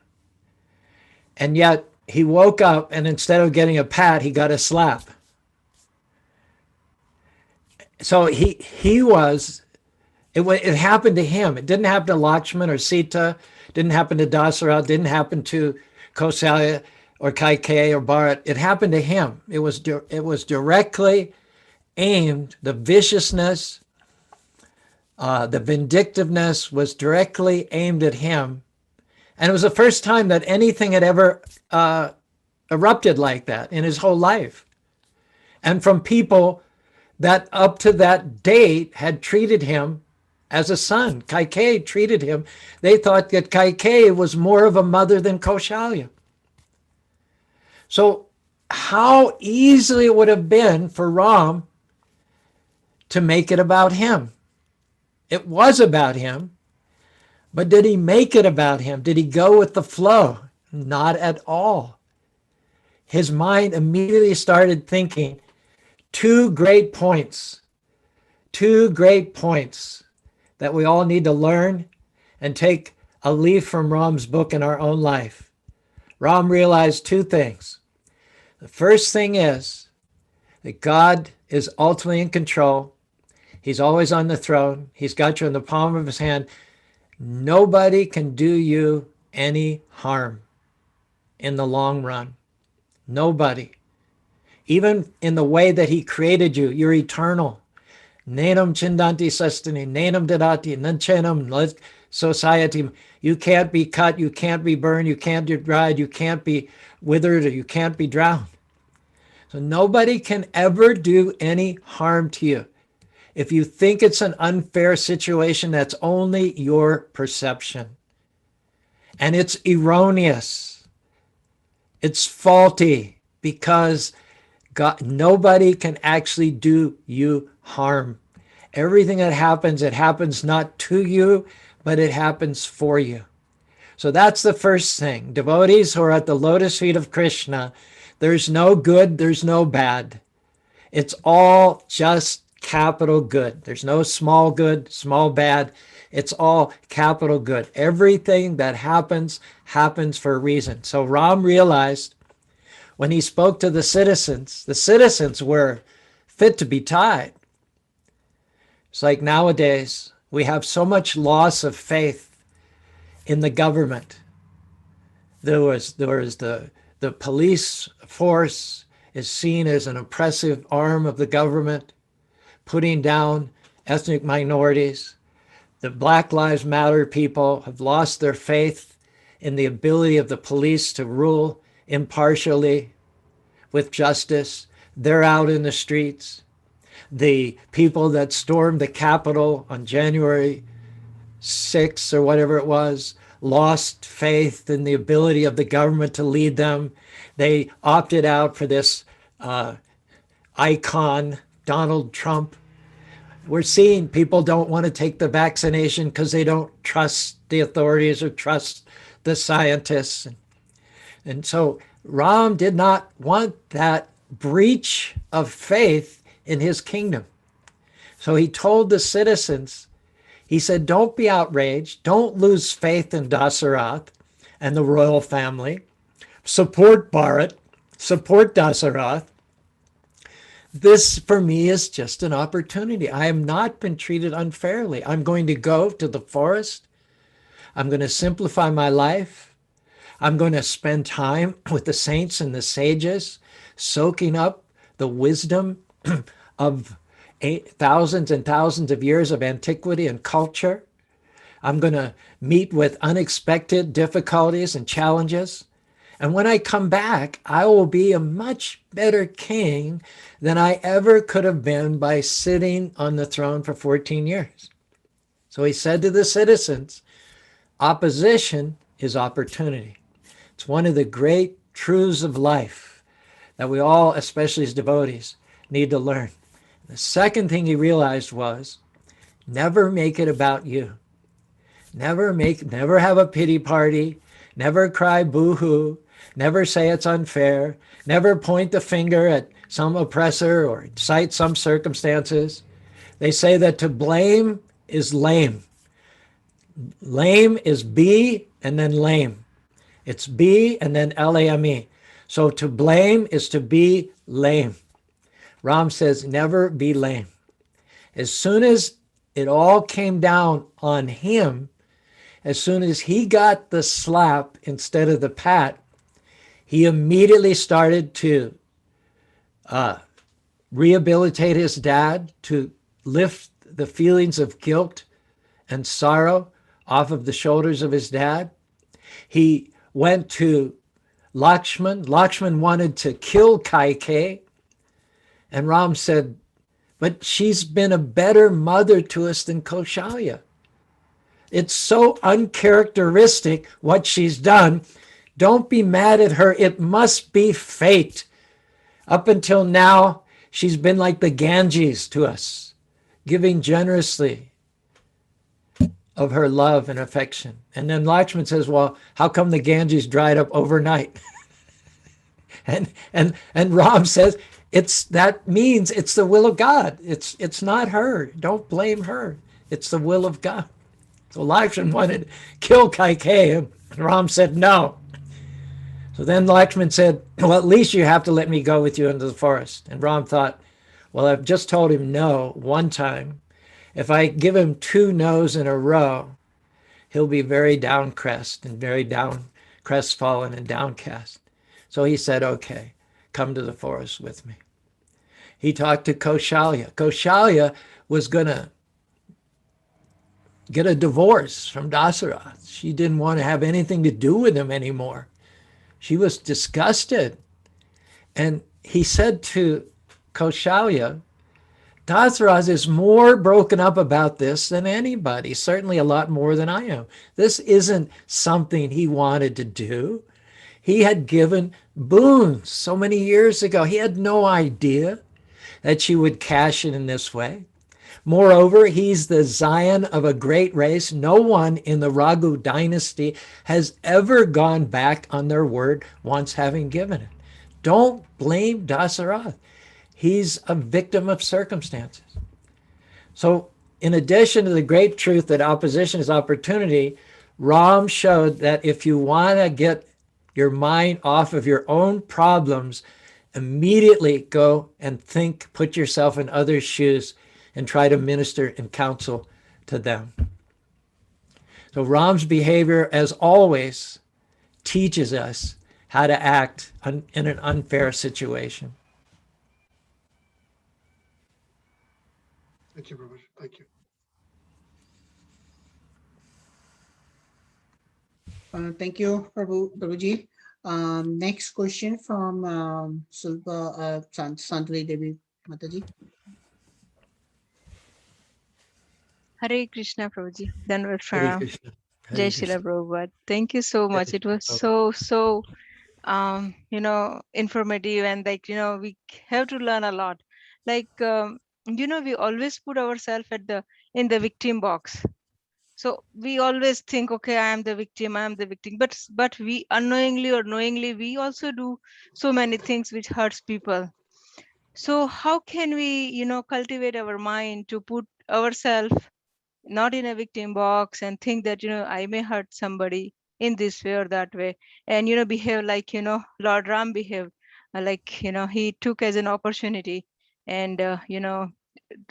Speaker 1: And yet he woke up, and instead of getting a pat, he got a slap. So it happened to him. It didn't happen to Lakshman or Sita, didn't happen to Dasarath, didn't happen to Kausalya or Kaikeyi or Bharat. It happened to him. It was directly aimed, the viciousness, the vindictiveness was directly aimed at him. And it was the first time that anything had ever erupted like that in his whole life. And from people that up to that date had treated him as a son. Kaikeyi treated him. They thought that Kaikeyi was more of a mother than Kaushalya. So how easily it would have been for Ram to make it about him. It was about him, but did he make it about him? Did he go with the flow? Not at all. His mind immediately started thinking two great points that we all need to learn and take a leaf from Ram's book in our own life. Ram realized two things. The first thing is that God is ultimately in control. He's always on the throne. He's got you in the palm of his hand. Nobody can do you any harm in the long run. Nobody. Even in the way that he created you, you're eternal. Nenam chindanti sastani, nenam dadati, nanchenam society. You can't be cut, you can't be burned, you can't be dried, you can't be withered, or you can't be drowned. So nobody can ever do any harm to you. If you think it's an unfair situation, that's only your perception. And it's erroneous. It's faulty, because nobody can actually do you harm. Everything that happens, it happens not to you, but it happens for you. So that's the first thing. Devotees who are at the lotus feet of Krishna, there's no good, there's no bad. It's all just capital good. There's no small good, small bad. It's all capital good. Everything that happens for a reason. So Ram realized when he spoke to the citizens were fit to be tied. It's like nowadays we have so much loss of faith in the government. There was the police force is seen as an oppressive arm of the government, putting down ethnic minorities. The Black Lives Matter people have lost their faith in the ability of the police to rule impartially with justice. They're out in the streets. The people that stormed the Capitol on January 6th or whatever it was lost faith in the ability of the government to lead them. They opted out for this icon, Donald Trump. We're seeing people don't want to take the vaccination because they don't trust the authorities or trust the scientists. And so Ram did not want that breach of faith in his kingdom. So he told the citizens, he said, don't be outraged. Don't lose faith in Dasarath and the royal family. Support Bharat. Support Dasarath. This, for me, is just an opportunity. I have not been treated unfairly. I'm going to go to the forest. I'm going to simplify my life. I'm going to spend time with the saints and the sages, soaking up the wisdom of thousands and thousands of years of antiquity and culture. I'm going to meet with unexpected difficulties and challenges. And when I come back, I will be a much better king than I ever could have been by sitting on the throne for 14 years. So he said to the citizens, opposition is opportunity. It's one of the great truths of life that we all, especially as devotees, need to learn. The second thing he realized was, never make it about you. Never have a pity party. Never cry boo-hoo. Never say it's unfair. Never point the finger at some oppressor or cite some circumstances. They say that to blame is lame. Lame is B and then lame. It's B and then L-A-M-E. So to blame is to be lame. Ram says, never be lame. As soon as it all came down on him, as soon as he got the slap instead of the pat, he immediately started to rehabilitate his dad, to lift the feelings of guilt and sorrow off of the shoulders of his dad. He went to Lakshman. Lakshman wanted to kill Kaikeyi. And Ram said, but she's been a better mother to us than Kaushalya. It's so uncharacteristic what she's done. Don't be mad at her. It must be fate. Up until now, she's been like the Ganges to us, giving generously of her love and affection. And then Lakshman says, well, how come the Ganges dried up overnight? and Ram says, that means it's the will of God. It's not her. Don't blame her. It's the will of God. So Lakshman wanted to kill Kaikeyi, and Ram said no. So then Lakshman said, well, at least you have to let me go with you into the forest. And Ram thought, well, I've just told him no one time. If I give him 2 no's in a row, he'll be very crestfallen and downcast. So he said, okay, come to the forest with me. He talked to Kaushalya. Kaushalya was going to get a divorce from Dasarath. She didn't want to have anything to do with him anymore. She was disgusted. And he said to Kaushalya, Dasarath is more broken up about this than anybody, certainly a lot more than I am. This isn't something he wanted to do. He had given boons so many years ago. He had no idea that she would cash it in this way. Moreover, he's the scion of a great race. No one in the Raghu dynasty has ever gone back on their word once having given it. Don't blame Dasarath. He's a victim of circumstances. So in addition to the great truth that opposition is opportunity, Ram showed that if you want to get your mind off of your own problems, immediately go and think, put yourself in others' shoes. and try to minister and counsel to them. So Ram's behavior, as always, teaches us how to act in an unfair situation.
Speaker 3: Thank you, Prabhuji. Thank you.
Speaker 2: Thank you, Prabhuji. Next question from Sulpa Santali Devi Mataji.
Speaker 4: Hare Krishna, Prabhuji. Danvat
Speaker 1: Hare
Speaker 4: Pranam.
Speaker 1: Krishna. Hare
Speaker 4: Jai
Speaker 1: Krishna.
Speaker 4: Srila Prabhupada. Thank you so much. It was
Speaker 1: Hare
Speaker 4: so informative, and we have to learn a lot. We always put ourselves in the victim box. So we always think, okay, I am the victim, but we unknowingly or knowingly, we also do so many things which hurts people. So how can we, cultivate our mind to put ourselves not in a victim box and think that, I may hurt somebody in this way or that way, and, behave like, Lord Ram behaved, he took as an opportunity, and,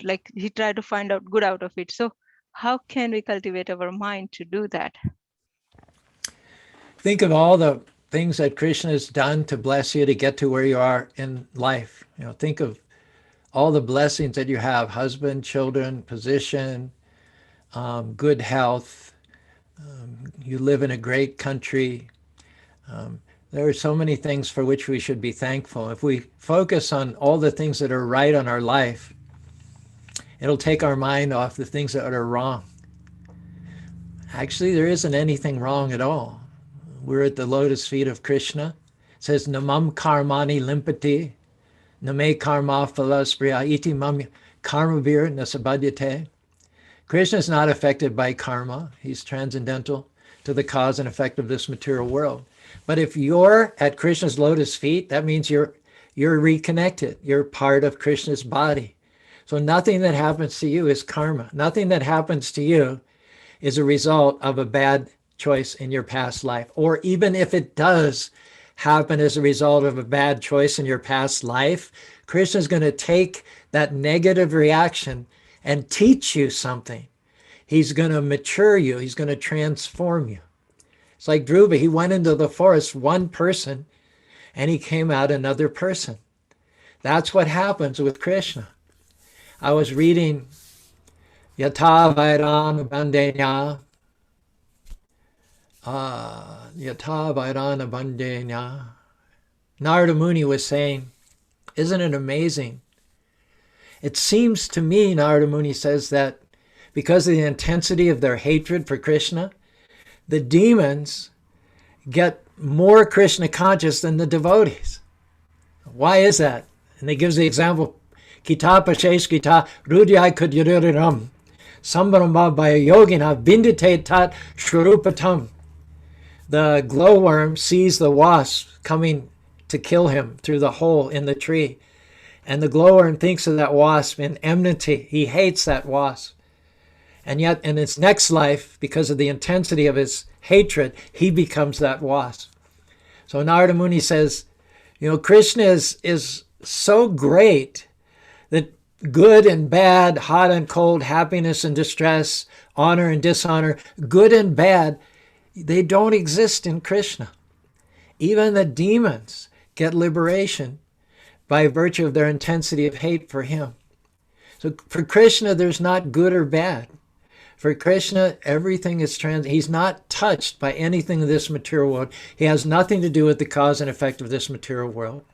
Speaker 4: like he tried to find out good out of it. So how can we cultivate our mind to do that?
Speaker 1: Think of all the things that Krishna has done to bless you to get to where you are in life. Think of all the blessings that you have: husband, children, position, good health. You live in a great country. There are so many things for which we should be thankful. If we focus on all the things that are right on our life, it'll take our mind off the things that are wrong. Actually, there isn't anything wrong at all. We're at the lotus feet of Krishna. It says, Namam karmani limpati, name karma phalaspriya iti mam karmavir nasabhadyate. Krishna is not affected by karma. He's transcendental to the cause and effect of this material world. But if you're at Krishna's lotus feet, that means you're reconnected. You're part of Krishna's body. So nothing that happens to you is karma. Nothing that happens to you is a result of a bad choice in your past life. Or even if it does happen as a result of a bad choice in your past life, Krishna is going to take that negative reaction and teach you something. He's going to mature you. He's going to transform you. It's like Dhruva. He went into the forest one person and he came out another person. That's what happens with Krishna. I was reading Yata Vairana Bandenya. Yata Vairana Bandenya. Narada Muni was saying, isn't it amazing? It seems to me, Narada Muni says, that because of the intensity of their hatred for Krishna, the demons get more Krishna conscious than the devotees. Why is that? And he gives the example, Kita Pashesh Kita Rudyai Kudyuriram Sambrahma by Yogina Vindite Tat Shrupatam. The glowworm sees the wasp coming to kill him through the hole in the tree. And the glowworm thinks of that wasp in enmity. He hates that wasp. And yet in his next life, because of the intensity of his hatred, he becomes that wasp. So Narada Muni says, Krishna is so great that good and bad, hot and cold, happiness and distress, honor and dishonor, good and bad, they don't exist in Krishna. Even the demons get liberation by virtue of their intensity of hate for him. So for Krishna, there's not good or bad. For Krishna, everything is he's not touched by anything of this material world. He has nothing to do with the cause and effect of this material world.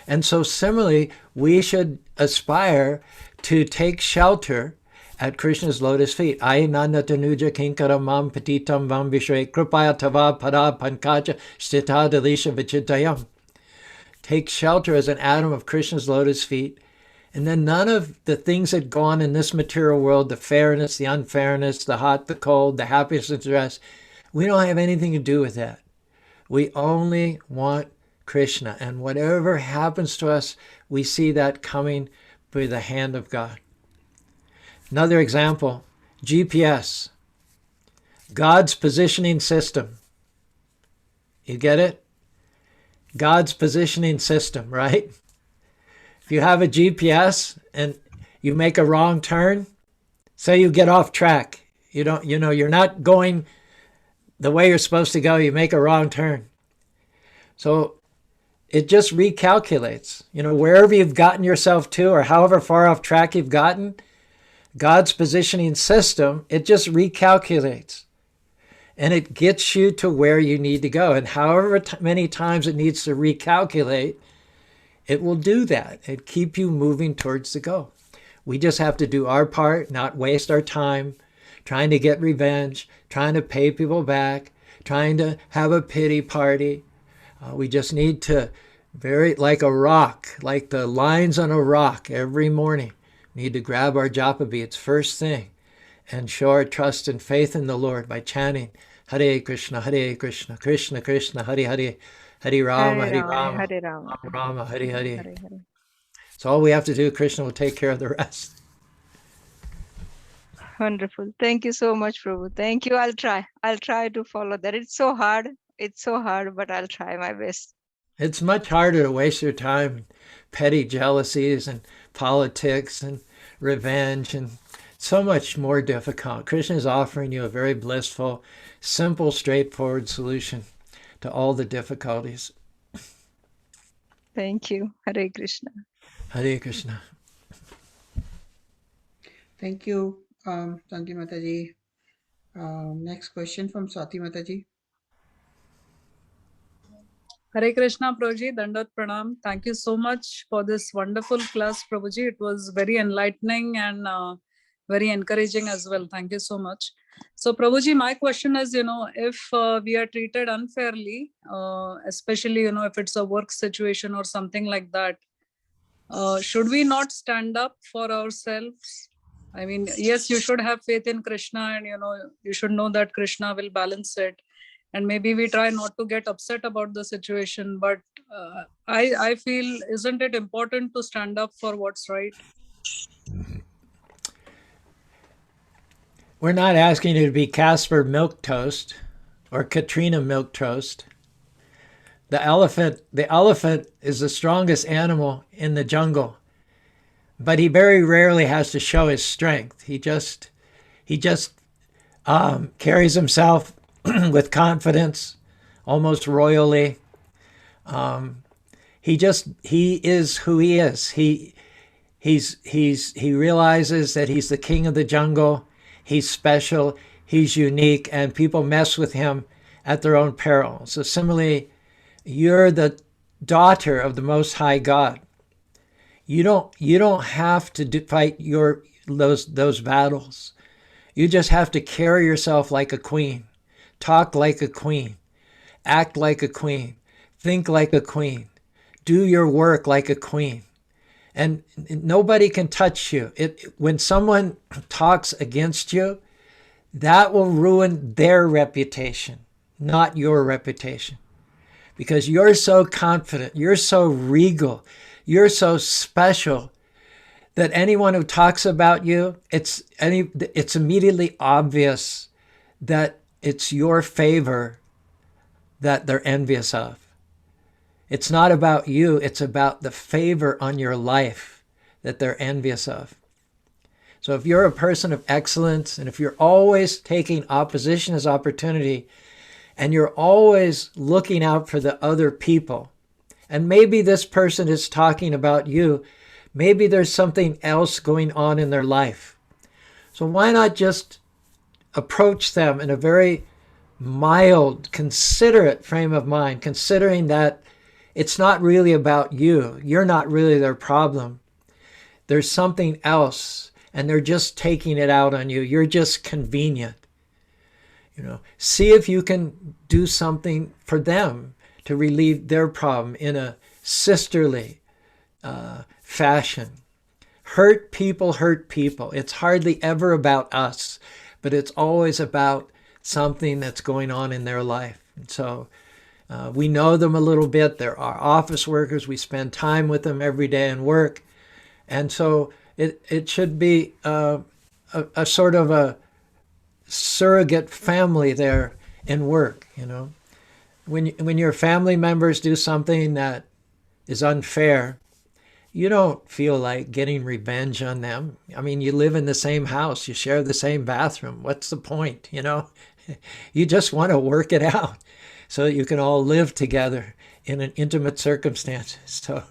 Speaker 1: And so similarly, we should aspire to take shelter at Krishna's lotus feet. Ainana tanuja kinkara mam patitam vam vishre kripaya tava pada pankaja stita delisha vichitayam. Take shelter as an atom of Krishna's lotus feet. And then none of the things that go on in this material world, the fairness, the unfairness, the hot, the cold, the happiness and stress, we don't have anything to do with that. We only want Krishna. And whatever happens to us, we see that coming by the hand of God. Another example, GPS, God's positioning system. You get it? God's positioning system, right? If you have a GPS and You make a wrong turn, say you get off track. You're not going the way you're supposed to go. You make a wrong turn. So it just recalculates. Wherever you've gotten yourself to, or however far off track you've gotten, God's positioning system, it just recalculates. And it gets you to where you need to go. And however many times it needs to recalculate, it will do that and keep you moving towards the goal. We just have to do our part, not waste our time trying to get revenge, trying to pay people back, trying to have a pity party. We just need to, like a rock, like the lines on a rock every morning, need to grab our japa beads first thing and show our trust and faith in the Lord by chanting Hare Krishna, Krishna Krishna, Hare Hare, Hare Rama, Hare Rama,
Speaker 4: Hare Rama,
Speaker 1: Rama Rama, Hare Hare.
Speaker 4: Hare Hare.
Speaker 1: So all we have to do, Krishna will take care of the rest.
Speaker 4: Wonderful. Thank you so much, Prabhu. Thank you. I'll try to follow that. It's so hard, but I'll try my best.
Speaker 1: It's much harder to waste your time in petty jealousies and politics and revenge, and so much more difficult. Krishna is offering you a very blissful, simple, straightforward solution to all the difficulties.
Speaker 4: Thank you. Hare Krishna.
Speaker 1: Hare Krishna.
Speaker 2: Thank you, Tanti Mataji. Next question from Swati Mataji.
Speaker 5: Hare Krishna, Prabhuji, Dandat Pranam. Thank you so much for this wonderful class, Prabhuji. It was very enlightening and very encouraging as well. Thank you so much. So, Prabhuji, my question is, if we are treated unfairly, especially, if it's a work situation or something like that, should we not stand up for ourselves? I mean, yes, you should have faith in Krishna, and, you should know that Krishna will balance it. And maybe we try not to get upset about the situation, but I feel, isn't it important to stand up for what's right?
Speaker 1: We're not asking you to be Casper Milk Toast or Katrina Milk Toast. The elephant is the strongest animal in the jungle, but he very rarely has to show his strength. He just carries himself with confidence, almost royally. He is who he is. He realizes that he's the king of the jungle. He's special. He's unique, and people mess with him at their own peril. So similarly, you're the daughter of the Most High God. You don't have to fight those battles. You just have to carry yourself like a queen, talk like a queen, act like a queen, think like a queen, do your work like a queen. And nobody can touch you. When someone talks against you, that will ruin their reputation, not your reputation. Because you're so confident, you're so regal, you're so special that anyone who talks about you, it's immediately obvious that it's your favor that they're envious of. It's not about you, it's about the favor on your life that they're envious of. So if you're a person of excellence, and if you're always taking opposition as opportunity, and you're always looking out for the other people, and maybe this person is talking about you, maybe there's something else going on in their life. So why not just approach them in a very mild, considerate frame of mind, considering that it's not really about you. You're not really their problem. There's something else, and they're just taking it out on you. You're just convenient. See if you can do something for them to relieve their problem in a sisterly fashion. Hurt people hurt people. It's hardly ever about us, but it's always about something that's going on in their life. And so we know them a little bit. They're our office workers. We spend time with them every day in work. And so it should be a sort of a surrogate family there in work. When your family members do something that is unfair, you don't feel like getting revenge on them. I mean, you live in the same house, you share the same bathroom. What's the point, you know? You just want to work it out so that you can all live together in an intimate circumstance. So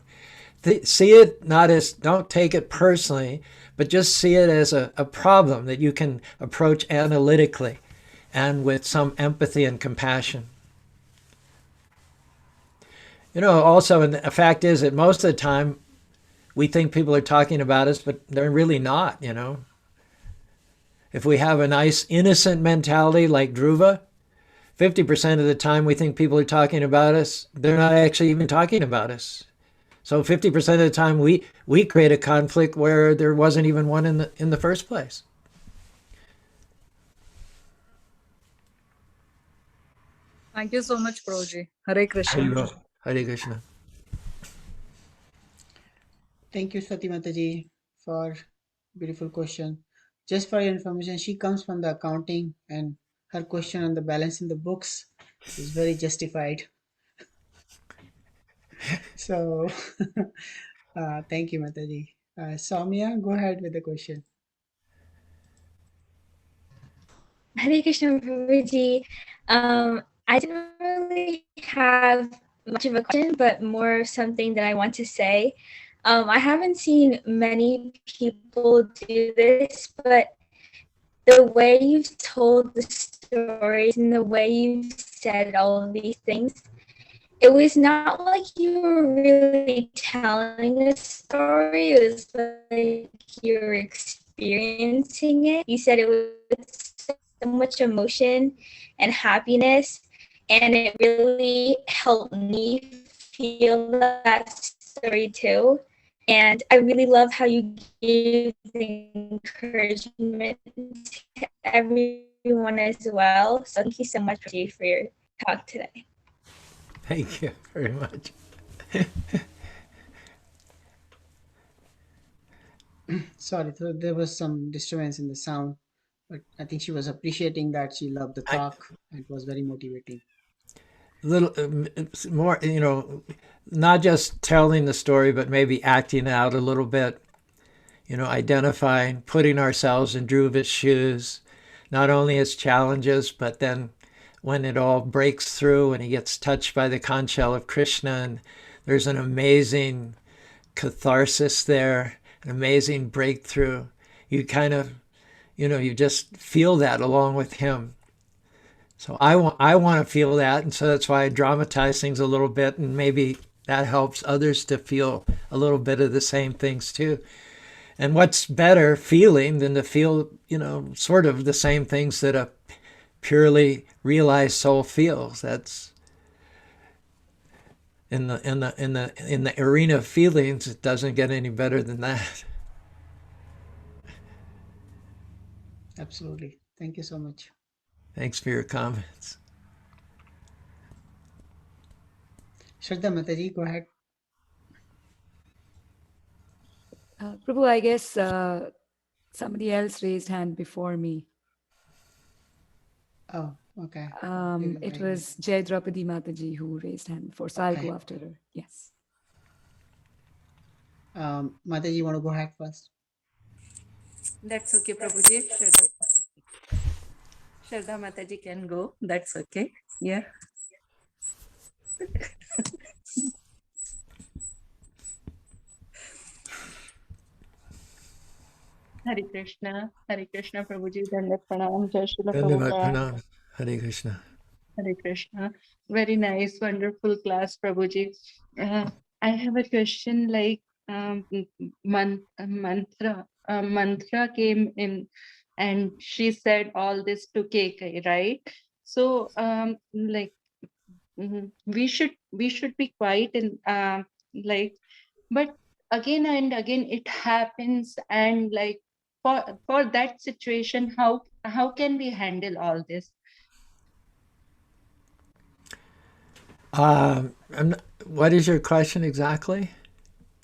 Speaker 1: see it not as, don't take it personally, but just see it as a problem that you can approach analytically and with some empathy and compassion. You know, also, and the fact is that most of the time we think people are talking about us, but they're really not, you know. If we have a nice innocent mentality like Dhruva, 50% of the time we think people are talking about us, they're not actually even talking about us. So 50% of the time we create a conflict where there wasn't even one in the first place.
Speaker 5: Thank you so much, Prabhuji. Hare Krishna.
Speaker 1: Hare Krishna.
Speaker 2: Thank you, Swati Mataji, for beautiful question. Just for your information, she comes from the accounting, and her question on the balance in the books is very justified. So, thank you, Mataji. Soumya, go ahead with the question.
Speaker 6: Hare Krishna Prabhuji. I didn't really have much of a question, but more something that I want to say. I haven't seen many people do this, but the way you've told the stories and the way you've said all of these things, it was not like you were really telling a story. It was like you were experiencing it. You said it with so much emotion and happiness, and it really helped me feel that story too. And I really love how you gave the encouragement to everyone as well. So thank you so much for your talk today.
Speaker 1: Thank you very much.
Speaker 2: Sorry, so there was some disturbance in the sound, but I think she was appreciating that she loved the talk. It was very motivating.
Speaker 1: A little more, you know, not just telling the story, but maybe acting out a little bit. You know, identifying, putting ourselves in Dhruva's shoes, not only as challenges, but then when it all breaks through and he gets touched by the conch shell of Krishna, and there's an amazing catharsis there, an amazing breakthrough. You kind of, you know, you just feel that along with him. So I want to feel that, and so that's why I dramatize things a little bit, and maybe that helps others to feel a little bit of the same things too. And what's better feeling than to feel, you know, sort of the same things that a purely realized soul feels? That's in the arena of feelings. It doesn't get any better than that.
Speaker 2: Absolutely. Thank you so much.
Speaker 1: Thanks for your comments.
Speaker 2: Shraddha Mataji, go ahead.
Speaker 7: Prabhu, I guess somebody else raised hand before me.
Speaker 2: Oh, okay.
Speaker 7: It was Jai Draupadi Mataji who raised hand before, so I'll
Speaker 2: Okay.
Speaker 7: go after her. Yes.
Speaker 2: Mataji, you want to go ahead first?
Speaker 8: That's okay, Prabhuji. Shraddha Mataji can go. That's okay. Yeah. Hare Krishna Prabhuji, Dandat Pranam, Jai Srila
Speaker 1: Dhanavad
Speaker 8: Prabhupada.
Speaker 1: pranam. Hare Krishna.
Speaker 8: Hare Krishna. Very nice, wonderful class, Prabhuji. I have a question like mantra came in and she said all this to KK, right? So like we should be quiet and like, but again and again it happens, and like for that situation, how can we handle all this?
Speaker 1: What is your question exactly?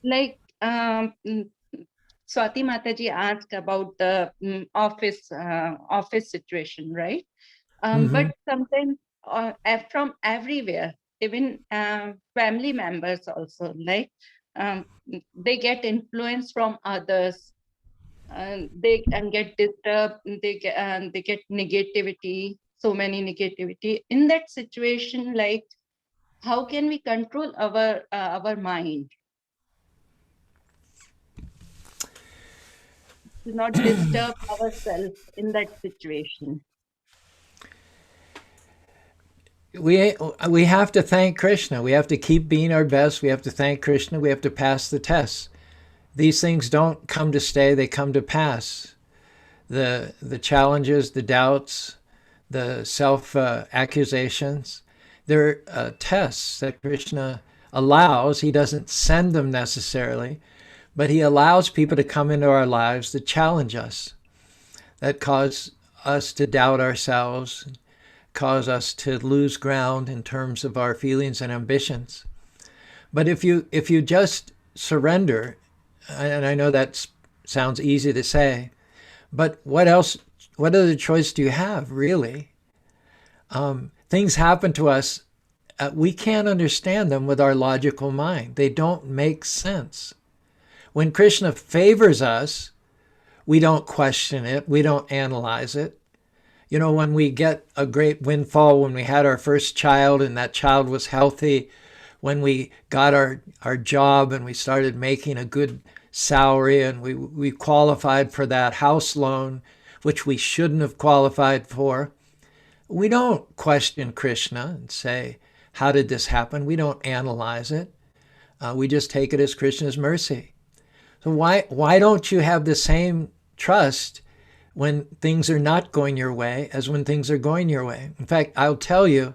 Speaker 8: Like Swati Mataji asked about the office situation, right? But sometimes from everywhere, even family members also, like they get influence from others, they and get disturbed, they get negativity, so many negativity. In that situation, like, how can we control our mind to not disturb ourselves in that situation?
Speaker 1: We have to thank Krishna. We have to keep being our best. We have to thank Krishna. We have to pass the tests. These things don't come to stay, they come to pass. The challenges, the doubts, the self-accusations, they're tests that Krishna allows. He doesn't send them necessarily, but he allows people to come into our lives that challenge us, that cause us to doubt ourselves, cause us to lose ground in terms of our feelings and ambitions. But if you just surrender, and I know that sounds easy to say, but what other choice do you have, really? Things happen to us, we can't understand them with our logical mind. They don't make sense. When Krishna favors us, we don't question it, we don't analyze it. You know, when we get a great windfall, when we had our first child and that child was healthy, when we got our job and we started making a good salary and we qualified for that house loan, which we shouldn't have qualified for, we don't question Krishna and say, how did this happen? We don't analyze it. We just take it as Krishna's mercy. So why don't you have the same trust when things are not going your way as when things are going your way? In fact, I'll tell you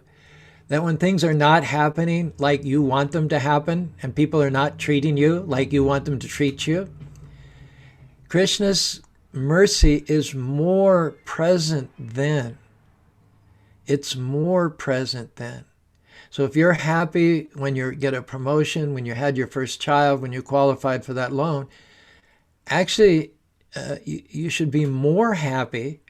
Speaker 1: that when things are not happening like you want them to happen and people are not treating you like you want them to treat you, Krishna's mercy is more present then. It's more present then. So if you're happy when you get a promotion, when you had your first child, when you qualified for that loan, actually, you should be more happy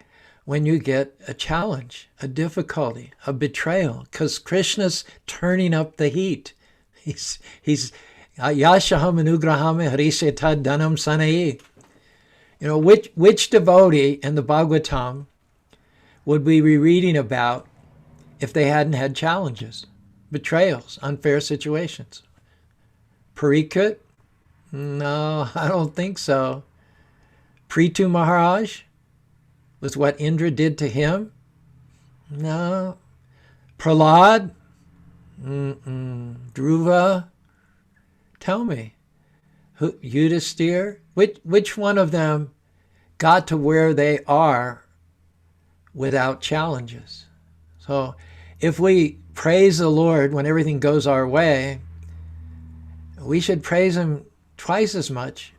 Speaker 1: when you get a challenge, a difficulty, a betrayal, because Krishna's turning up the heat. He's yashaham anugraham hariseta dhanam sanayi. You know, which devotee in the Bhagavatam would we be reading about if they hadn't had challenges, betrayals, unfair situations? Parikut? No, I don't think so. Prithu Maharaj? Was what Indra did to him? No. Prahlad? Dhruva? Tell me. Yudhisthira? Which one of them got to where they are without challenges? So if we praise the Lord when everything goes our way, we should praise him twice as much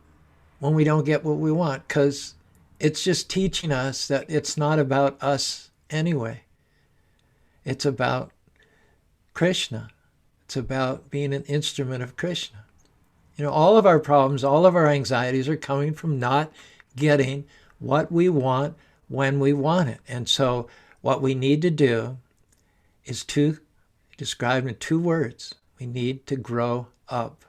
Speaker 1: when we don't get what we want, because it's just teaching us that it's not about us anyway. It's about Krishna. It's about being an instrument of Krishna. You know, all of our problems, all of our anxieties are coming from not getting what we want when we want it. And so what we need to do is described in 2 words. We need to grow up.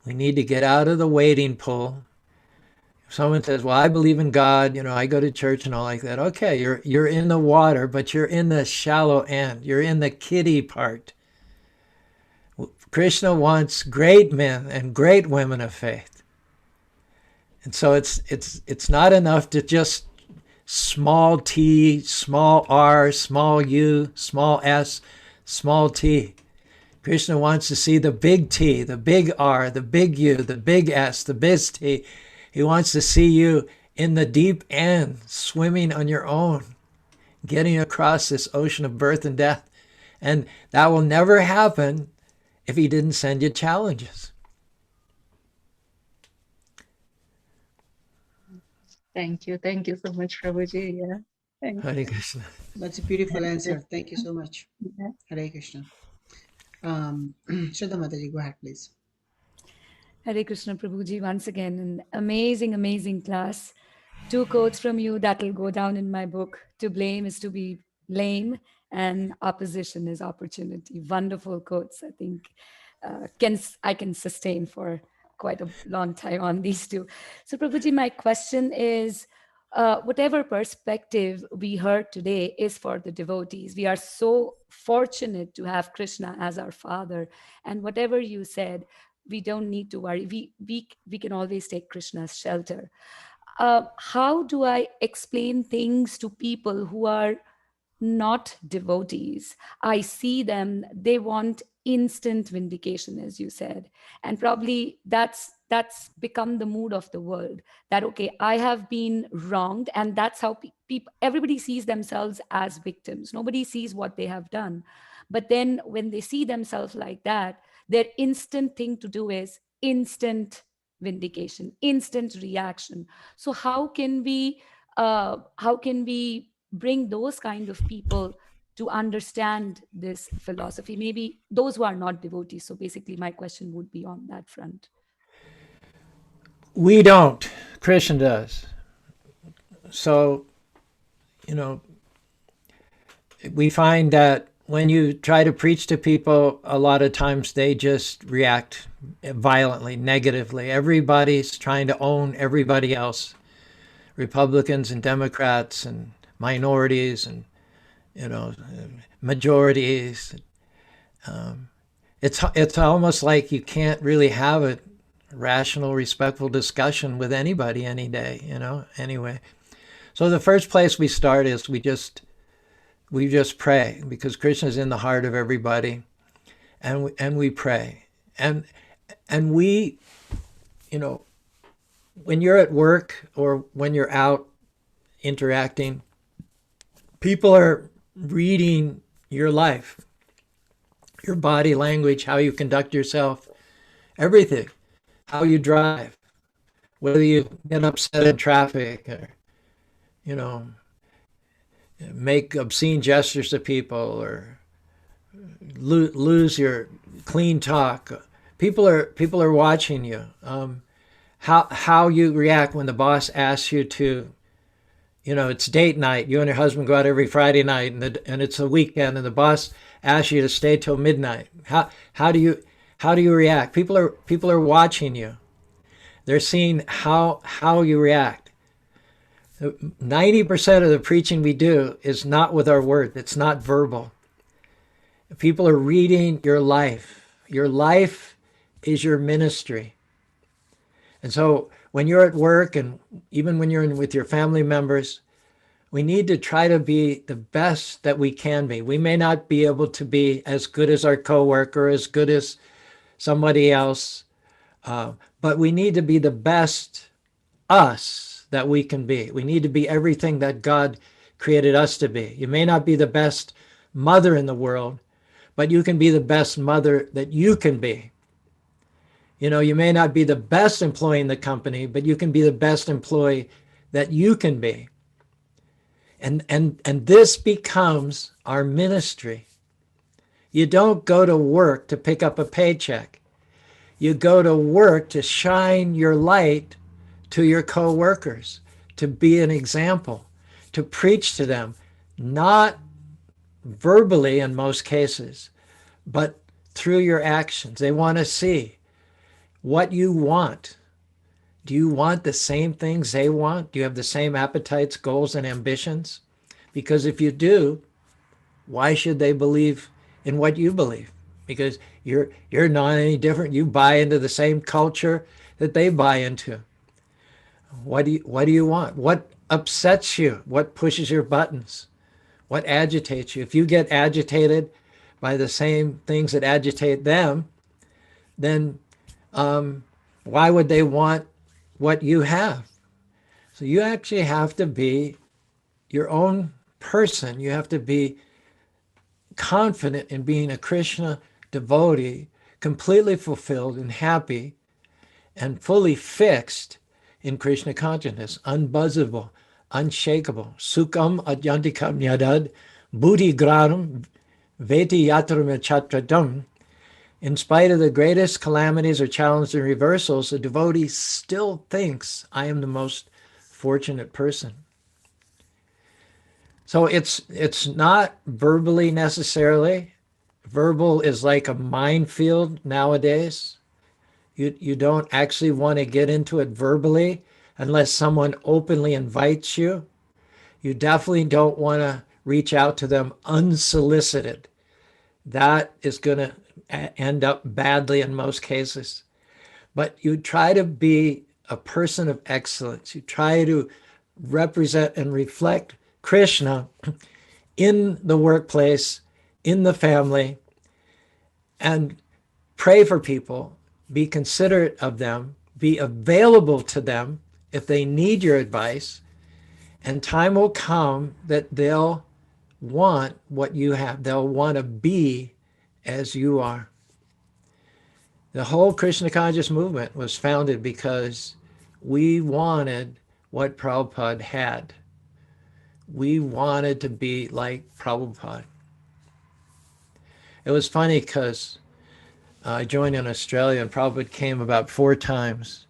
Speaker 1: We need to get out of the wading pool. If someone says, well, I believe in God, you know, I go to church and all like that. Okay, you're in the water, but you're in the shallow end. You're in the kiddie part. Krishna wants great men and great women of faith. And so it's not enough to just small t, small r, small u, small s, small t. Krishna wants to see the big T, the big R, the big U, the big S, the big T. He wants to see you in the deep end, swimming on your own, getting across this ocean of birth and death. And that will never happen if he didn't send you challenges.
Speaker 8: Thank you so much, Prabhuji. Yeah, thank
Speaker 1: Hare Krishna.
Speaker 2: That's a beautiful answer. Thank you so much.
Speaker 8: you.
Speaker 2: Hare Krishna. Shraddha Mataji, go ahead, please.
Speaker 7: Hare Krishna Prabhuji, once again, an amazing, amazing class. 2 quotes from you that will go down in my book. To blame is to be lame, and opposition is opportunity. Wonderful quotes, I think. I can sustain for quite a long time on these two. So Prabhuji, my question is, whatever perspective we heard today is for the devotees. We are so fortunate to have Krishna as our father, and whatever you said, we don't need to worry. We can always take Krishna's shelter. How do I explain things to people who are not devotees? I see them, they want instant vindication, as you said. And probably that's become the mood of the world, that, okay, I have been wronged. And that's how people, everybody sees themselves as victims. Nobody sees what they have done. But then when they see themselves like that, their instant thing to do is instant vindication, instant reaction. So how can we bring those kind of people to understand this philosophy? Maybe those who are not devotees. So basically my question would be on that front.
Speaker 1: We don't. Krishna does. So, we find that when you try to preach to people, a lot of times they just react violently, negatively. Everybody's trying to own everybody else. Republicans and Democrats and minorities and, majorities. It's almost like you can't really have a rational, respectful discussion with anybody any day, anyway. So the first place we start is we just pray, because Krishna is in the heart of everybody, and we pray, and we, when you're at work or when you're out interacting, people are reading your life, your body language, how you conduct yourself, everything, how you drive, whether you get upset in traffic or, make obscene gestures to people or lose your clean talk. People are watching you. How you react when the boss asks you to, it's date night. You and your husband go out every Friday night, and it's a weekend, and the boss asks you to stay till midnight. How do you react? People are watching you. They're seeing how you react. 90% of the preaching we do is not with our words. It's not verbal. People are reading your life. Your life is your ministry. And so when you're at work, and even when you're with your family members, we need to try to be the best that we can be. We may not be able to be as good as our coworker, as good as somebody else, but we need to be the best us that we can be. We need to be everything that God created us to be. You may not be the best mother in the world, but you can be the best mother that you can be. You may not be the best employee in the company, but you can be the best employee that you can be. And this becomes our ministry. You don't go to work to pick up a paycheck. You go to work to shine your light to your co-workers, to be an example, to preach to them, not verbally in most cases, but through your actions. They want to see what you want. Do you want the same things they want? Do you have the same appetites, goals, and ambitions? Because if you do, why should they believe in what you believe? Because you're not any different. You buy into the same culture that they buy into. What do you want? What upsets you? What pushes your buttons? What agitates you? If you get agitated by the same things that agitate them, then why would they want what you have? So you actually have to be your own person. You have to be confident in being a Krishna devotee, completely fulfilled and happy and fully fixed in Krishna consciousness, unbuzzable, unshakable. Sukham adyantikam yadad buddhi granam veti yatram chatradam. In spite of the greatest calamities or challenges and reversals, the devotee still thinks, I am the most fortunate person. So it's not verbally necessarily, verbal is like a minefield nowadays. You don't actually want to get into it verbally unless someone openly invites you. You definitely don't want to reach out to them unsolicited. That is going to end up badly in most cases. But you try to be a person of excellence. You try to represent and reflect Krishna in the workplace, in the family, and pray for people, be considerate of them, be available to them if they need your advice, and time will come that they'll want what you have. They'll want to be as you are. The whole Krishna conscious movement was founded because we wanted what Prabhupada had. We wanted to be like Prabhupada. It was funny because I joined in Australia and Prabhupada came about 4 times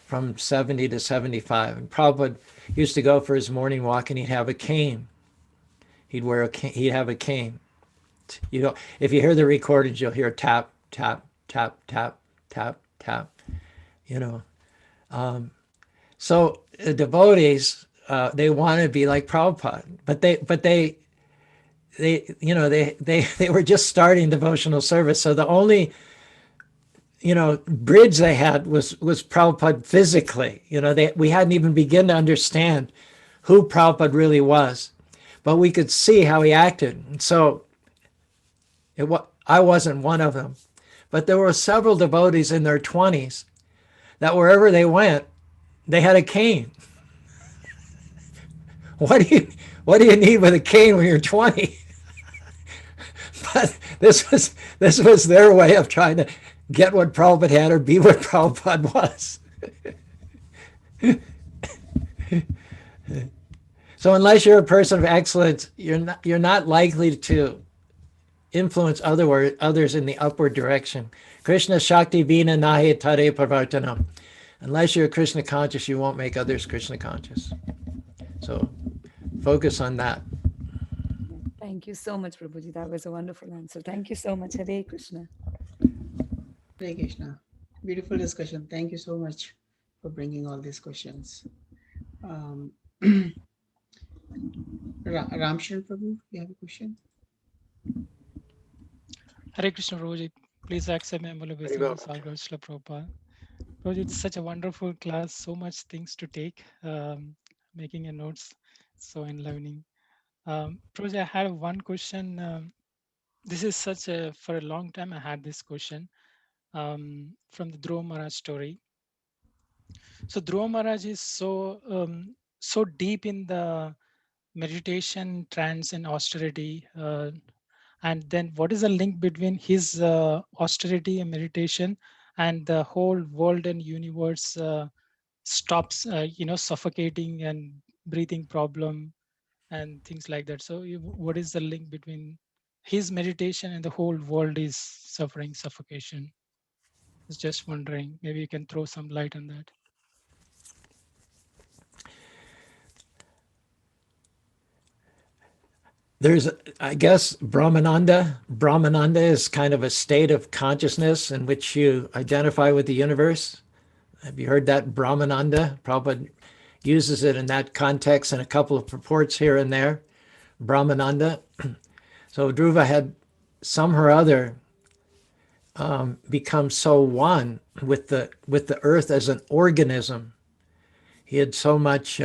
Speaker 1: from 70 to 75. And Prabhupada used to go for his morning walk and he'd have a cane. He'd have a cane. You know, if you hear the recordings, you'll hear tap, tap, tap, tap, tap, tap, you know. So the devotees, they want to be like Prabhupada, but they you know, they were just starting devotional service. So the only, you know, bridge they had was Prabhupada physically. You know, we hadn't even begun to understand who Prabhupada really was, but we could see how he acted. And so I wasn't one of them, but there were several devotees in their 20s that wherever they went, they had a cane. What do you need with a cane when you're 20? But this was their way of trying to get what Prabhupada had or be what Prabhupada was. So unless you're a person of excellence, you're not likely to influence others in the upward direction. Krishna Shakti Vina Nahi Tare Pravartanam. Unless you're Krishna conscious, you won't make others Krishna conscious. So focus on that.
Speaker 7: Thank you so much, Prabhuji. That was a wonderful answer. Thank you so much. Hare Krishna.
Speaker 2: Hare Krishna. Beautiful discussion. Thank you so much for bringing all these questions. Ramsharan Prabhu, you have a question?
Speaker 9: Hare Krishna Prabhuji, please accept my humble obeisance. All glories to Prabhupada. Prabhuji, it's such a wonderful class, so much things to take, making a notes, so enlivening. Prabhuji, I had one question. This is for a long time I had this question from the Dhruva Maharaj story. So Dhruva Maharaj is so deep in the meditation, trance and austerity. And then what is the link between his austerity and meditation and the whole world and universe stops, suffocating and breathing problem and things like that. So what is the link between his meditation and the whole world is suffering suffocation? I was just wondering, maybe you can throw some light on that.
Speaker 1: There's, I guess, Brahmananda. Brahmananda is kind of a state of consciousness in which you identify with the universe. Have you heard that? Brahmananda? Prabhupada uses it in that context in a couple of purports here and there. Brahmananda. So Dhruva had somehow or other become so one with the earth as an organism. He had so much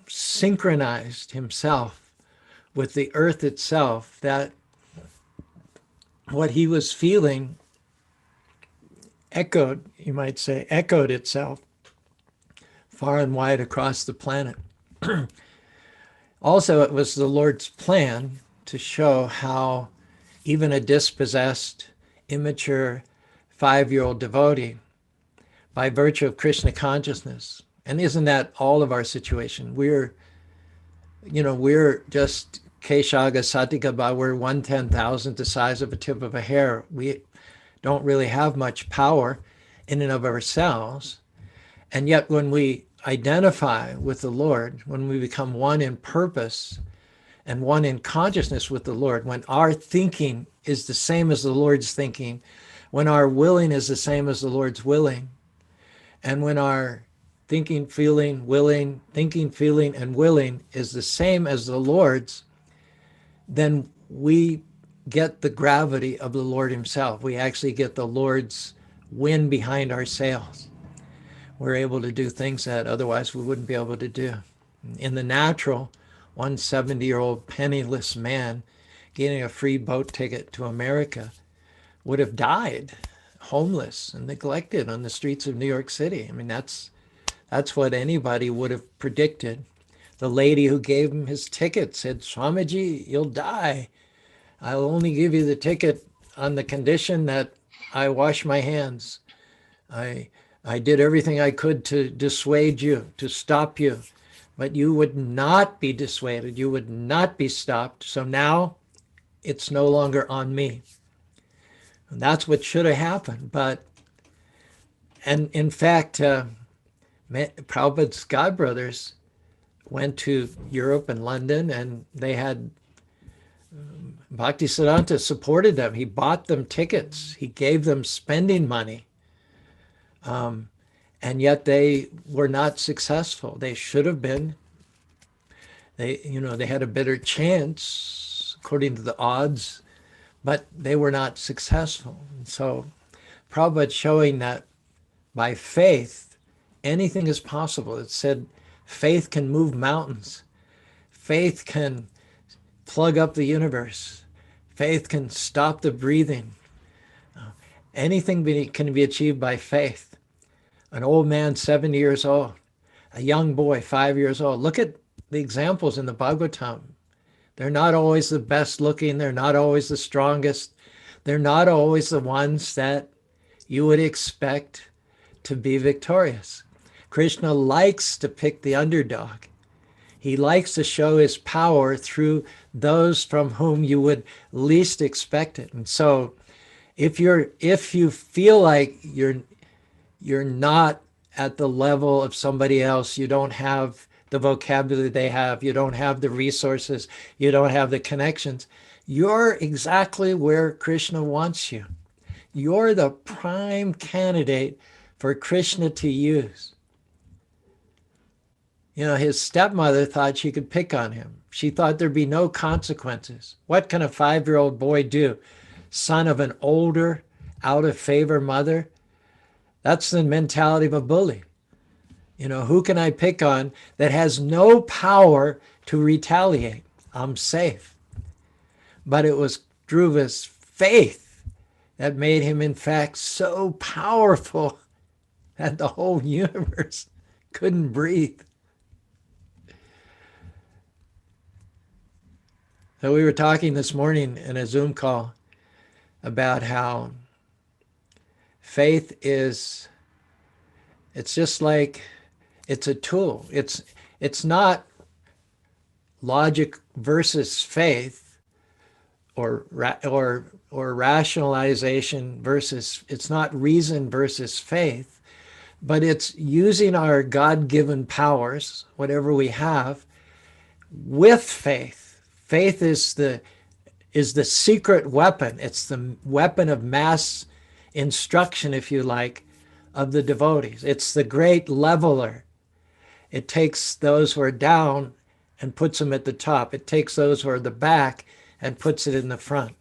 Speaker 1: synchronized himself with the earth itself that what he was feeling echoed itself far and wide across the planet. Also, it was the Lord's plan to show how even a dispossessed, immature 5-year-old devotee, by virtue of Krishna consciousness, and isn't that all of our situation? We're just Keshaga Satikaba, we're 1/10,000th the size of a tip of a hair. We don't really have much power in and of ourselves. And yet when we identify with the Lord, when we become one in purpose and one in consciousness with the Lord, when our thinking is the same as the Lord's thinking, when our willing is the same as the Lord's willing, and when our thinking, feeling, willing, thinking, feeling, and willing is the same as the Lord's, then we get the gravity of the Lord himself. We actually get the Lord's wind behind our sails. We're able to do things that otherwise we wouldn't be able to do. In the natural, one 70-year-old penniless man getting a free boat ticket to America would have died homeless and neglected on the streets of New York City. I mean, that's what anybody would have predicted. The lady who gave him his ticket said, "Swamiji, you'll die. I'll only give you the ticket on the condition that I wash my hands. I did everything I could to dissuade you, to stop you, but you would not be dissuaded. You would not be stopped. So now it's no longer on me." And that's what should have happened. And in fact, Prabhupada's godbrothers went to Europe and London, and they had Bhaktisiddhanta supported them. He bought them tickets. He gave them spending money. And yet they were not successful. They should have been. They had a better chance according to the odds, but they were not successful. And so Prabhupada showing that by faith, anything is possible. It said faith can move mountains. Faith can plug up the universe. Faith can stop the breathing. Anything can be achieved by faith. An old man, 70 years old. A young boy, 5 years old. Look at the examples in the Bhagavatam. They're not always the best looking. They're not always the strongest. They're not always the ones that you would expect to be victorious. Krishna likes to pick the underdog. He likes to show his power through those from whom you would least expect it. And so if you feel like you're not at the level of somebody else, you don't have the vocabulary they have, you don't have the resources, you don't have the connections, you're exactly where Krishna wants you. You're the prime candidate for Krishna to use. His stepmother thought she could pick on him. She thought there'd be no consequences. What can a 5-year-old boy do? Son of an older, out of favor mother? That's the mentality of a bully. Who can I pick on that has no power to retaliate? I'm safe. But it was Dhruva's faith that made him, in fact, so powerful that the whole universe couldn't breathe. So we were talking this morning in a Zoom call about how faith it's just like it's a tool. It's not logic versus faith or rationalization versus, it's not reason versus faith, but it's using our God-given powers, whatever we have, with faith. Faith is the secret weapon. It's the weapon of mass instruction, if you like, of the devotees. It's the great leveler. It takes those who are down and puts them at the top. It takes those who are at the back and puts it in the front.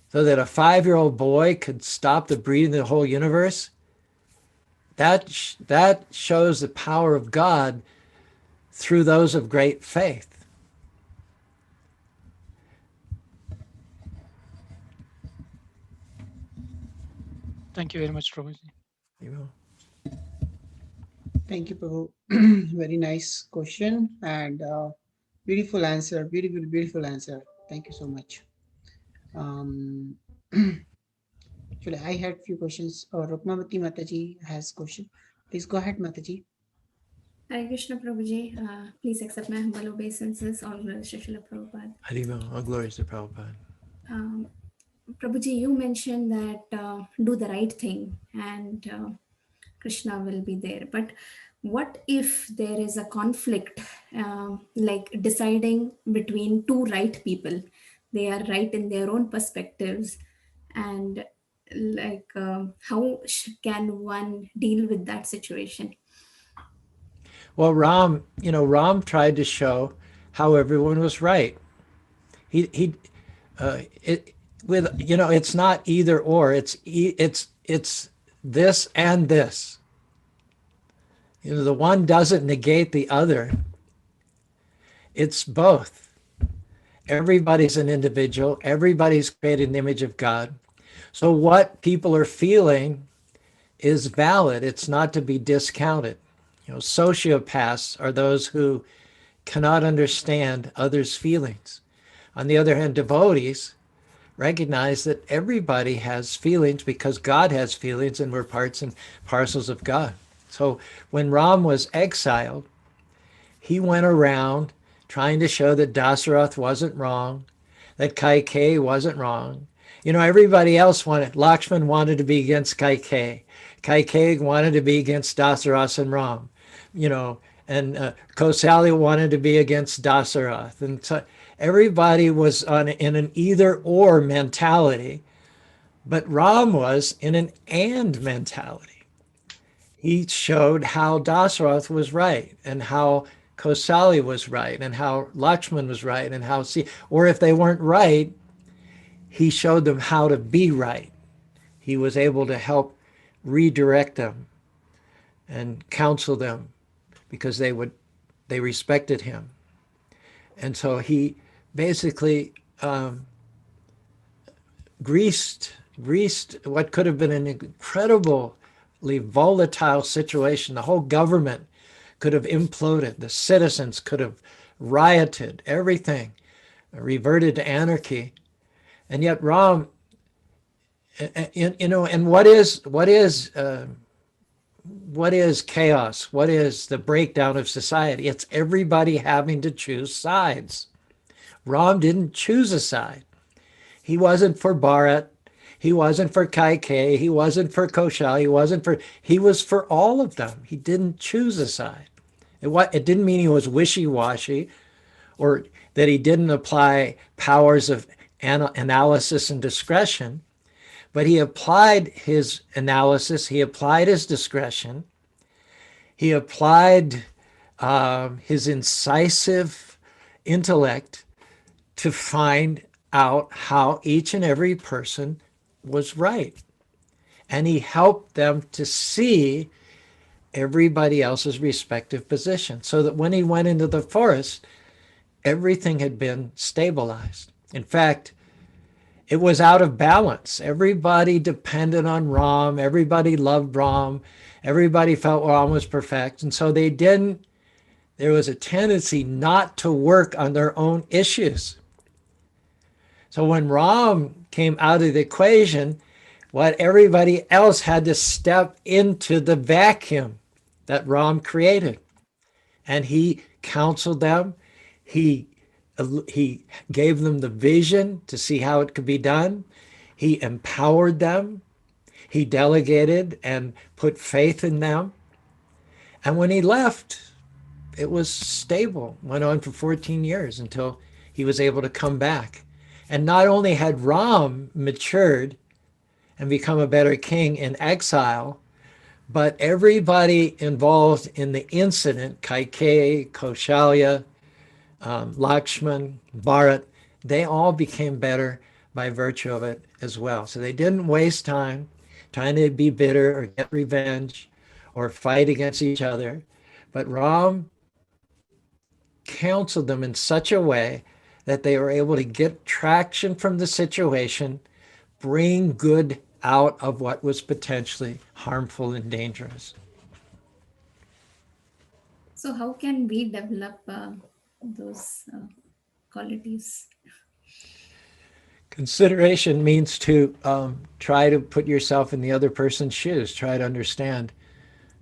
Speaker 1: So that a 5-year-old boy could stop the breathing of the whole universe, that shows the power of God through those of great faith.
Speaker 9: Thank you very much, Prabhuji.
Speaker 1: You know?
Speaker 2: Thank you, Prabhu. Very nice question and beautiful answer. Beautiful answer. Thank you so much. Actually, I had few questions. Rukmavati Mataji has question. Please go ahead, Mataji.
Speaker 10: Hare Krishna Prabhuji, please accept my humble obeisances. All glories to Srila Prabhupada.
Speaker 1: Haribo, all glories to Prabhupada.
Speaker 10: Prabhuji, you mentioned that do the right thing and Krishna will be there. But what if there is a conflict like deciding between two right people. They are right in their own perspectives, and like how can one deal with that situation?
Speaker 1: Well, Ram tried to show how everyone was right. He it with it's not either or. It's this and this. The one doesn't negate the other. It's both. Everybody's an individual. Everybody's created in the image of God. So what people are feeling is valid. It's not to be discounted. Sociopaths are those who cannot understand others' feelings. On the other hand, devotees recognize that everybody has feelings because God has feelings and we're parts and parcels of God. So when Ram was exiled, he went around trying to show that Dasarath wasn't wrong, that Kaikeyi wasn't wrong. Everybody else Lakshman wanted to be against Kaikeyi. Kaikeyi wanted to be against Dasarath and Ram, and Kausalya wanted to be against Dasarath. And so everybody was in an either or mentality, but Ram was in an and mentality. He showed how Dasarath was right and how Kausalya was right and how Lakshman was right and or if they weren't right, he showed them how to be right. He was able to help redirect them and counsel them because they respected him. And so he basically greased what could have been an incredibly volatile situation. The whole government could have imploded. The citizens could have rioted. Everything reverted to anarchy. And yet Ram, and what is chaos? What is the breakdown of society? It's everybody having to choose sides. Ram didn't choose a side. He wasn't for Bharat. He wasn't for Kaikeyi. He wasn't for Kausalya. He was for all of them. He didn't choose a side. It didn't mean he was wishy-washy or that he didn't apply powers of analysis and discretion, but he applied his analysis, he applied his discretion, he applied his incisive intellect to find out how each and every person was right. And he helped them to see everybody else's respective position so that when he went into the forest, everything had been stabilized. In fact, it was out of balance. Everybody depended on Ram. Everybody loved Ram. Everybody felt Ram was perfect. And so there was a tendency not to work on their own issues. So when Ram came out of the equation, what everybody else had to step into the vacuum that Ram created. And he counseled them. He gave them the vision to see how it could be done. He empowered them. He delegated and put faith in them. And when he left, it was stable. Went on for 14 years until he was able to come back. And not only had Ram matured and become a better king in exile, but everybody involved in the incident, Kaikeyi, Kausalya, Lakshman, Bharat, they all became better by virtue of it as well. So they didn't waste time trying to be bitter or get revenge or fight against each other. But Ram counseled them in such a way that they were able to get traction from the situation, bring good out of what was potentially harmful and dangerous.
Speaker 10: So how can we develop those qualities?
Speaker 1: Consideration means to try to put yourself in the other person's shoes, try to understand,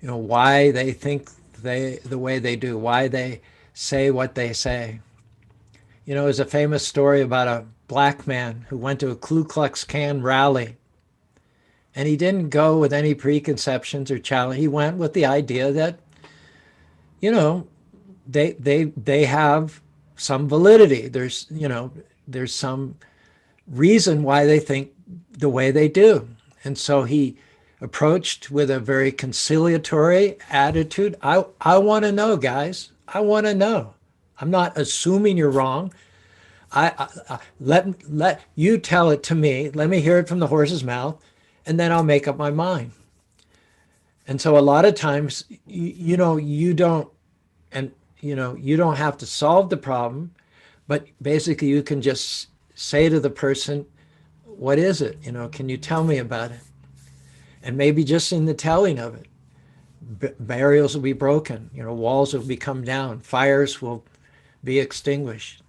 Speaker 1: why they think the way they do, why they say what they say. There's a famous story about a black man who went to a Ku Klux Klan rally, and he didn't go with any preconceptions or challenge. He went with the idea that, they have some validity. There's some reason why they think the way they do. And so he approached with a very conciliatory attitude. I want to know, guys. I want to know. I'm not assuming you're wrong. Let you tell it to me. Let me hear it from the horse's mouth, and then I'll make up my mind. And so a lot of times, you don't, and you don't have to solve the problem, but basically you can just say to the person, what is it? Can you tell me about it? And maybe just in the telling of it, barriers will be broken, walls will be come down, fires will be extinguished.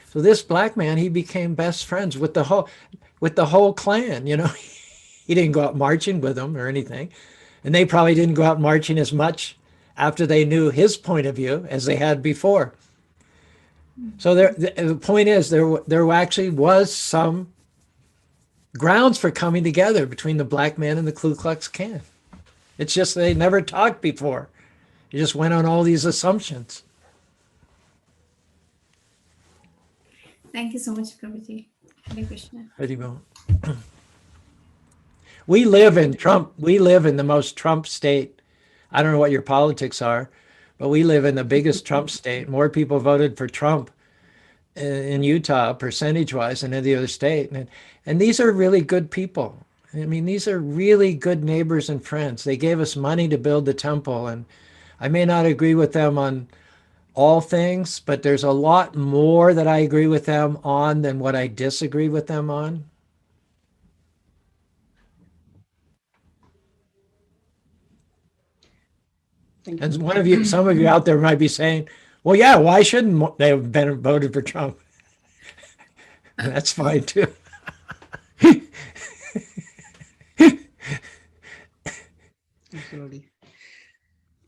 Speaker 1: So this black man, he became best friends with the whole clan. He didn't go out marching with them or anything, and they probably didn't go out marching as much after they knew his point of view as they had before. So the point is, there actually was some grounds for coming together between the black man and the Ku Klux Klan. It's just they never talked before. You just went on all these assumptions.
Speaker 10: Thank you so much, Prabhuji. Hare Krishna.
Speaker 1: We live in Trump. We live in the most Trump state. I don't know what your politics are, but we live in the biggest Trump state. More people voted for Trump in Utah, percentage-wise, than any other state. And these are really good people. I mean, these are really good neighbors and friends. They gave us money to build the temple, and I may not agree with them on all things, but there's a lot more that I agree with them on than what I disagree with them on. And some of you out there might be saying, well, yeah, why shouldn't they have been voted for Trump? That's fine too.
Speaker 2: Absolutely.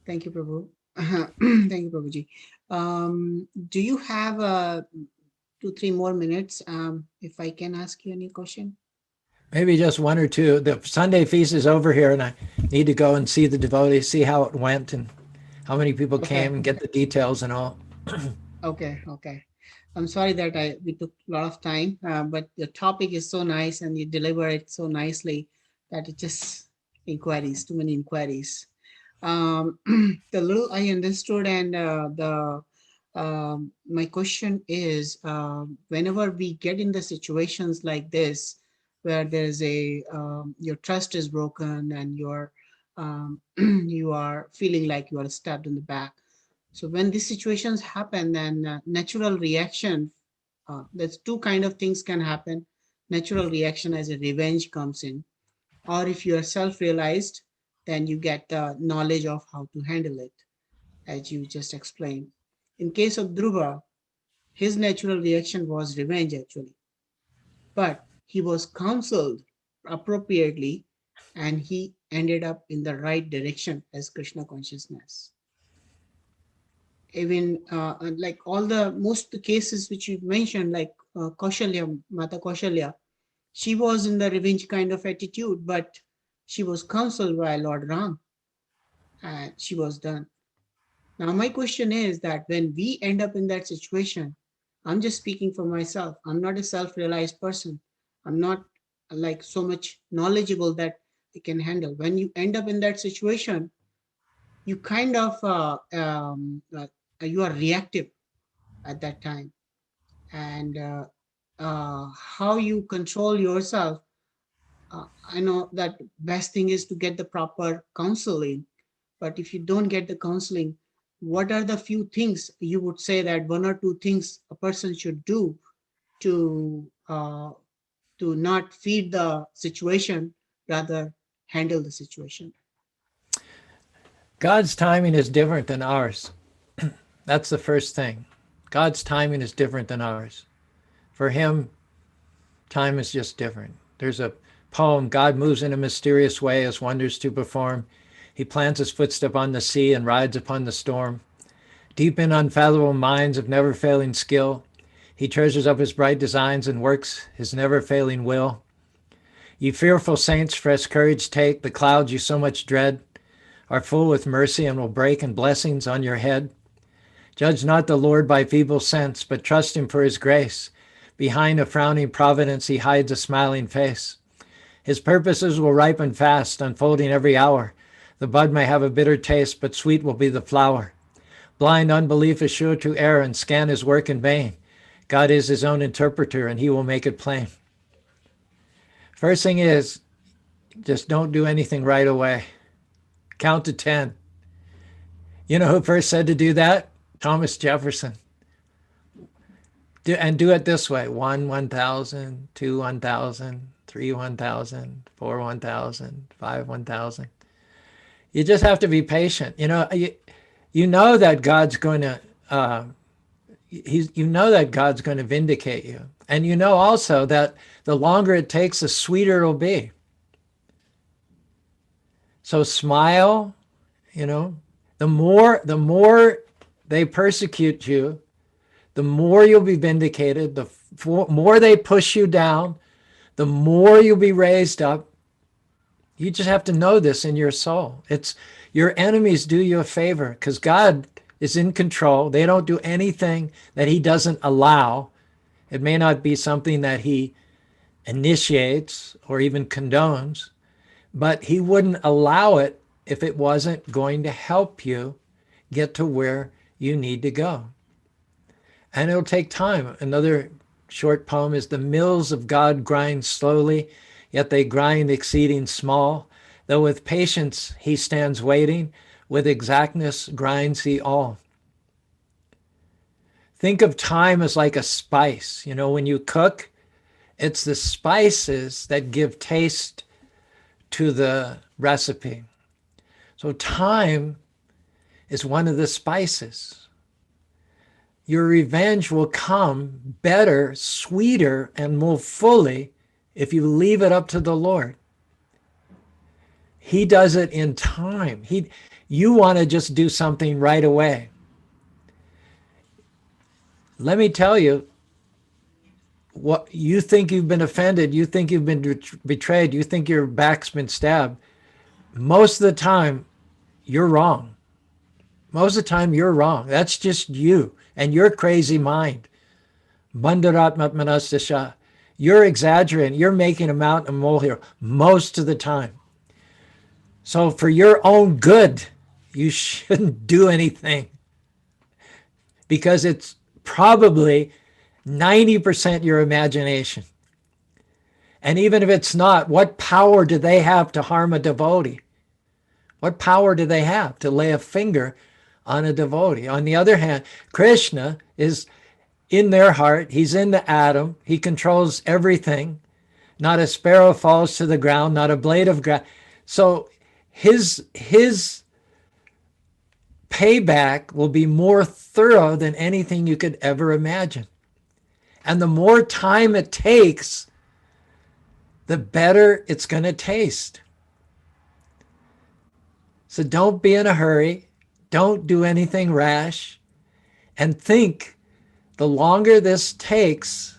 Speaker 2: Thank you, Prabhu. Thank you, Prabhuji. Do you have 2-3 more minutes? If I can ask you any question?
Speaker 1: Maybe just one or two. The Sunday feast is over here, and I need to go and see the devotees, see how it went and how many people came, and get the details and all.
Speaker 2: Okay. I'm sorry that we took a lot of time, but the topic is so nice and you deliver it so nicely that it just inquiries, too many inquiries. The little I understood, and my question is, whenever we get in the situations like this, where there's your trust is broken and you are feeling like you are stabbed in the back. So when these situations happen, then natural reaction, there's two kind of things can happen. Natural reaction as a revenge comes in, or if you are self-realized, then you get the knowledge of how to handle it, as you just explained. In case of Dhruva, his natural reaction was revenge actually, but he was counseled appropriately and he ended up in the right direction as Krishna consciousness. Even like all the most cases which you mentioned, like Kaushalya, Mata Kaushalya, she was in the revenge kind of attitude, but she was counseled by Lord Ram and she was done. Now my question is that when we end up in that situation, I'm just speaking for myself. I'm not a self-realized person. I'm not like so much knowledgeable that I can handle. When you end up in that situation, you kind of you are reactive at that time, and how you control yourself. I know that best thing is to get the proper counseling, but if you don't get the counseling, what are the few things you would say that 1 or 2 things a person should do to not feed the situation, rather handle the situation?
Speaker 1: God's timing is different than ours. That's the first thing. God's timing is different than ours. For him, time is just different. There's a poem, God moves in a mysterious way as wonders to perform. He plants his footstep on the sea and rides upon the storm. Deep in unfathomable minds of never-failing skill, he treasures up his bright designs and works his never-failing will. Ye fearful saints, fresh courage take. The clouds you so much dread are full with mercy and will break in blessings on your head. Judge not the Lord by feeble sense, but trust him for his grace. Behind a frowning providence, he hides a smiling face. His purposes will ripen fast, unfolding every hour. The bud may have a bitter taste, but sweet will be the flower. Blind unbelief is sure to err and scan his work in vain. God is his own interpreter, and he will make it plain. First thing is, just don't do anything right away. Count to 10. You know who first said to do that? Thomas Jefferson. Do it this way. 1, 1,000, 2, 1,000, 3, 1,000, 4, 1,000, 5, 1,000. You just have to be patient. You know that God's going to God's going to vindicate you. And you know also that the longer it takes, the sweeter it'll be. So smile, the more they persecute you, the more you'll be vindicated, the more they push you down, the more you'll be raised up. You just have to know this in your soul. It's your enemies do you a favor because God is in control. They don't do anything that he doesn't allow. It may not be something that he initiates or even condones, but he wouldn't allow it if it wasn't going to help you get to where you need to go. And it'll take time. Another short poem is, the mills of God grind slowly, yet they grind exceeding small. Though with patience he stands waiting, with exactness grinds he all. Think of time as like a spice. When you cook, it's the spices that give taste to the recipe. So time is one of the spices. Your revenge will come better, sweeter, and more fully if you leave it up to the Lord. He does it in time. You want to just do something right away. Let me tell you, what you think you've been offended, you think you've been betrayed, you think your back's been stabbed. Most of the time, you're wrong. Most of the time, you're wrong. That's just you and your crazy mind. Bandaratmat manastasha. You're exaggerating. You're making a mountain a molehill most of the time. So for your own good, you shouldn't do anything because it's probably 90% your imagination. And even if it's not, what power do they have to harm a devotee? What power do they have to lay a finger on a devotee? On the other hand, Krishna is in their heart. He's in the atom. He controls everything. Not a sparrow falls to the ground, not a blade of grass. So his payback will be more thorough than anything you could ever imagine. And the more time it takes, the better it's going to taste. So don't be in a hurry. Don't do anything rash. And think, the longer this takes,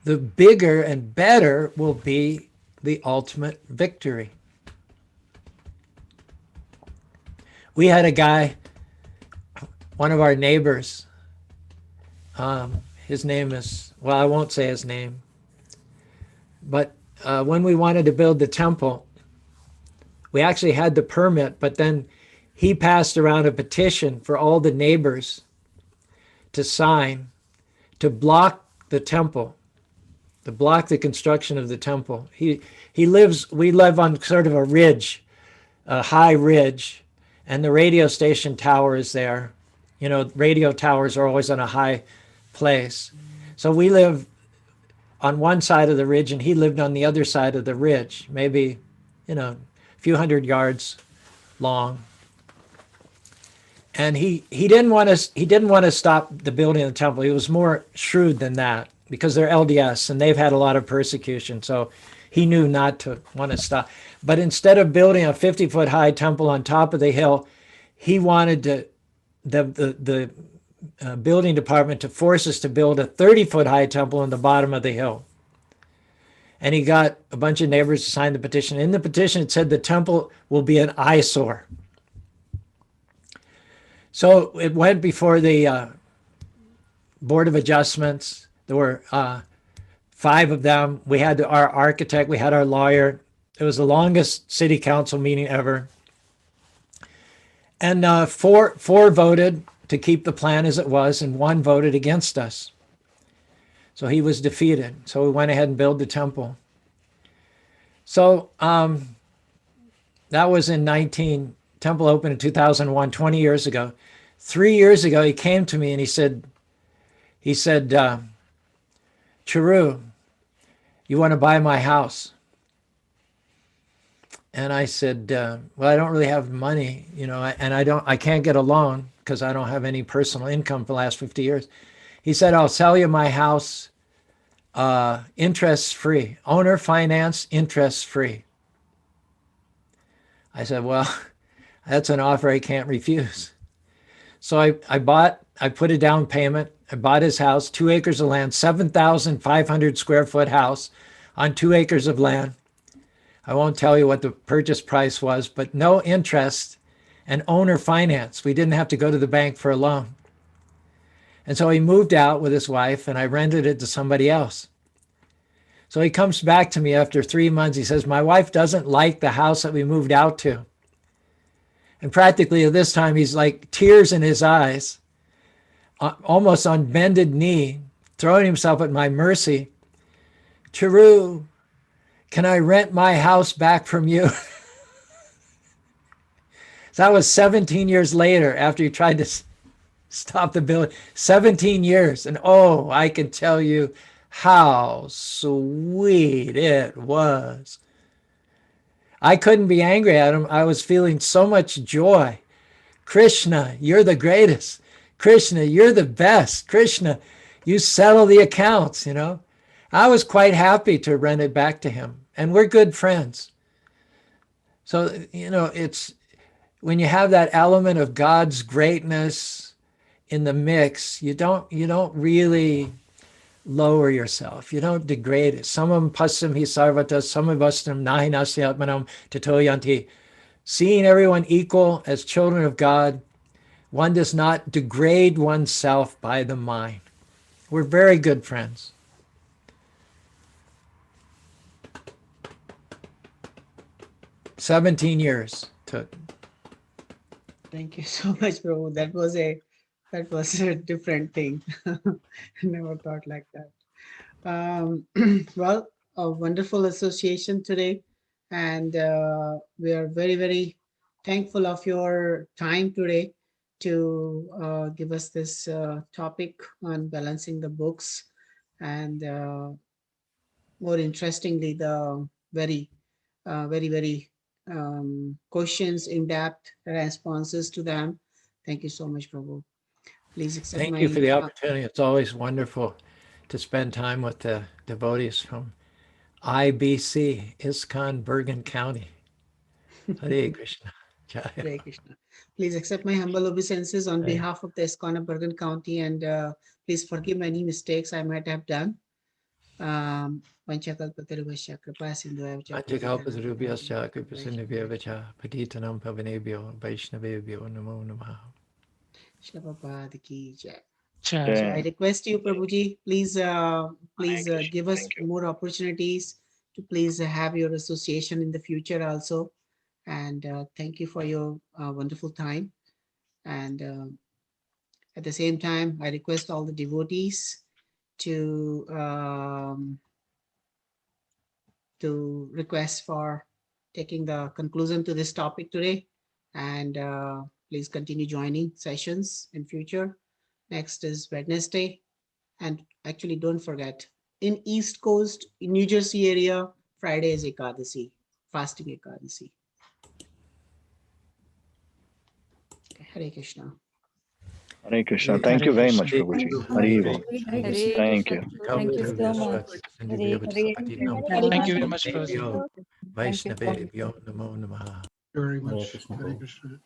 Speaker 1: the bigger and better will be the ultimate victory. We had a guy, one of our neighbors, his name is, well, I won't say his name, but when we wanted to build the temple, we actually had the permit, but then he passed around a petition for all the neighbors to sign to block the temple, to block the construction of the temple. We live on sort of a ridge, a high ridge, and the radio station tower is there. Radio towers are always on a high place. So we live on one side of the ridge and he lived on the other side of the ridge, maybe, a few hundred yards long. And he didn't want to stop the building of the temple. He was more shrewd than that because they're LDS and they've had a lot of persecution. So he knew not to want to stop. But instead of building a 50-foot high temple on top of the hill, he wanted the building department to force us to build a 30-foot high temple on the bottom of the hill. And he got a bunch of neighbors to sign the petition. In the petition, it said the temple will be an eyesore. So it went before the Board of Adjustments. There were 5 of them. We had our architect, we had our lawyer. It was the longest city council meeting ever. And 4 voted to keep the plan as it was, and 1 voted against us. So he was defeated. So we went ahead and built the temple. So that was in temple opened in 2001, 20 years ago. 3 years ago, he came to me and he said, Caru, you want to buy my house? And I said, well, I don't really have money, and I can't get a loan because I don't have any personal income for the last 50 years. He said, I'll sell you my house interest free, owner finance, interest free. I said, well, that's an offer I can't refuse. So I put a down payment. I bought his house, 2 acres of land, 7,500 square foot house on 2 acres of land. I won't tell you what the purchase price was, but no interest and owner finance. We didn't have to go to the bank for a loan. And so he moved out with his wife and I rented it to somebody else. So he comes back to me after 3 months. He says, my wife doesn't like the house that we moved out to. And practically at this time, he's like tears in his eyes, almost on bended knee, throwing himself at my mercy. Caru, can I rent my house back from you? So that was 17 years later after he tried to stop the building. 17 years. And oh, I can tell you how sweet it was. I couldn't be angry at him. I was feeling so much joy. Krishna, you're the greatest. Krishna, you're the best. Krishna, you settle the accounts, I was quite happy to rent it back to him. And we're good friends. So, it's when you have that element of God's greatness in the mix, you don't really lower yourself. You don't degrade it. Samam pasam hi sarvata samavastam nahi nasyatmanam tatoyanti. Seeing everyone equal as children of God, one does not degrade oneself by the mind. We're very good friends. "17 years took."
Speaker 2: Thank you so much, Prabhu. That was a different thing. Never thought like that. Well, a wonderful association today, and we are very, very thankful of your time today to give us this topic on balancing the books, and more interestingly, the very, very questions, in-depth responses to them. Thank you so much, Prabhu. Please accept
Speaker 1: Thank
Speaker 2: my
Speaker 1: you for the opportunity. It's always wonderful to spend time with the devotees from IBC, ISKCON, Bergen County. Hare Krishna. Jaya.
Speaker 2: Hare Krishna. Please accept my humble obeisances on
Speaker 1: Hare.
Speaker 2: behalf of the ISKCON of Bergen County, and please forgive any mistakes I might have done. Panchakalpatarubhasya kripa sindhuvaya cha
Speaker 1: Panchakalpatarubhyascha kripasinubhyavacha patitanam pavanebhyo vaishnavebhyo namo namaha.
Speaker 2: Shri Prabhupada ki jai.
Speaker 9: Jai.
Speaker 2: So I request you, Prabhuji, please give us more opportunities to please have your association in the future also. And thank you for your wonderful time. And at the same time, I request all the devotees to request for taking the conclusion to this topic today. And please continue joining sessions in future. Next is Wednesday. And actually, don't forget, in East Coast, in New Jersey area, Friday is Ekadasi, fasting Ekadasi. Hare Krishna.
Speaker 11: Hare Krishna. Thank you very much, Prabhuji. Hare Bol.
Speaker 7: Hare
Speaker 11: Thank you.
Speaker 7: Thank you so much.
Speaker 9: Thank you very much, Prabhuji.
Speaker 1: Vaishnavebhyo namo namaha.
Speaker 3: Very
Speaker 12: Hare
Speaker 3: much.
Speaker 12: Krishna,
Speaker 3: Hare
Speaker 12: Prabhu.
Speaker 3: Krishna.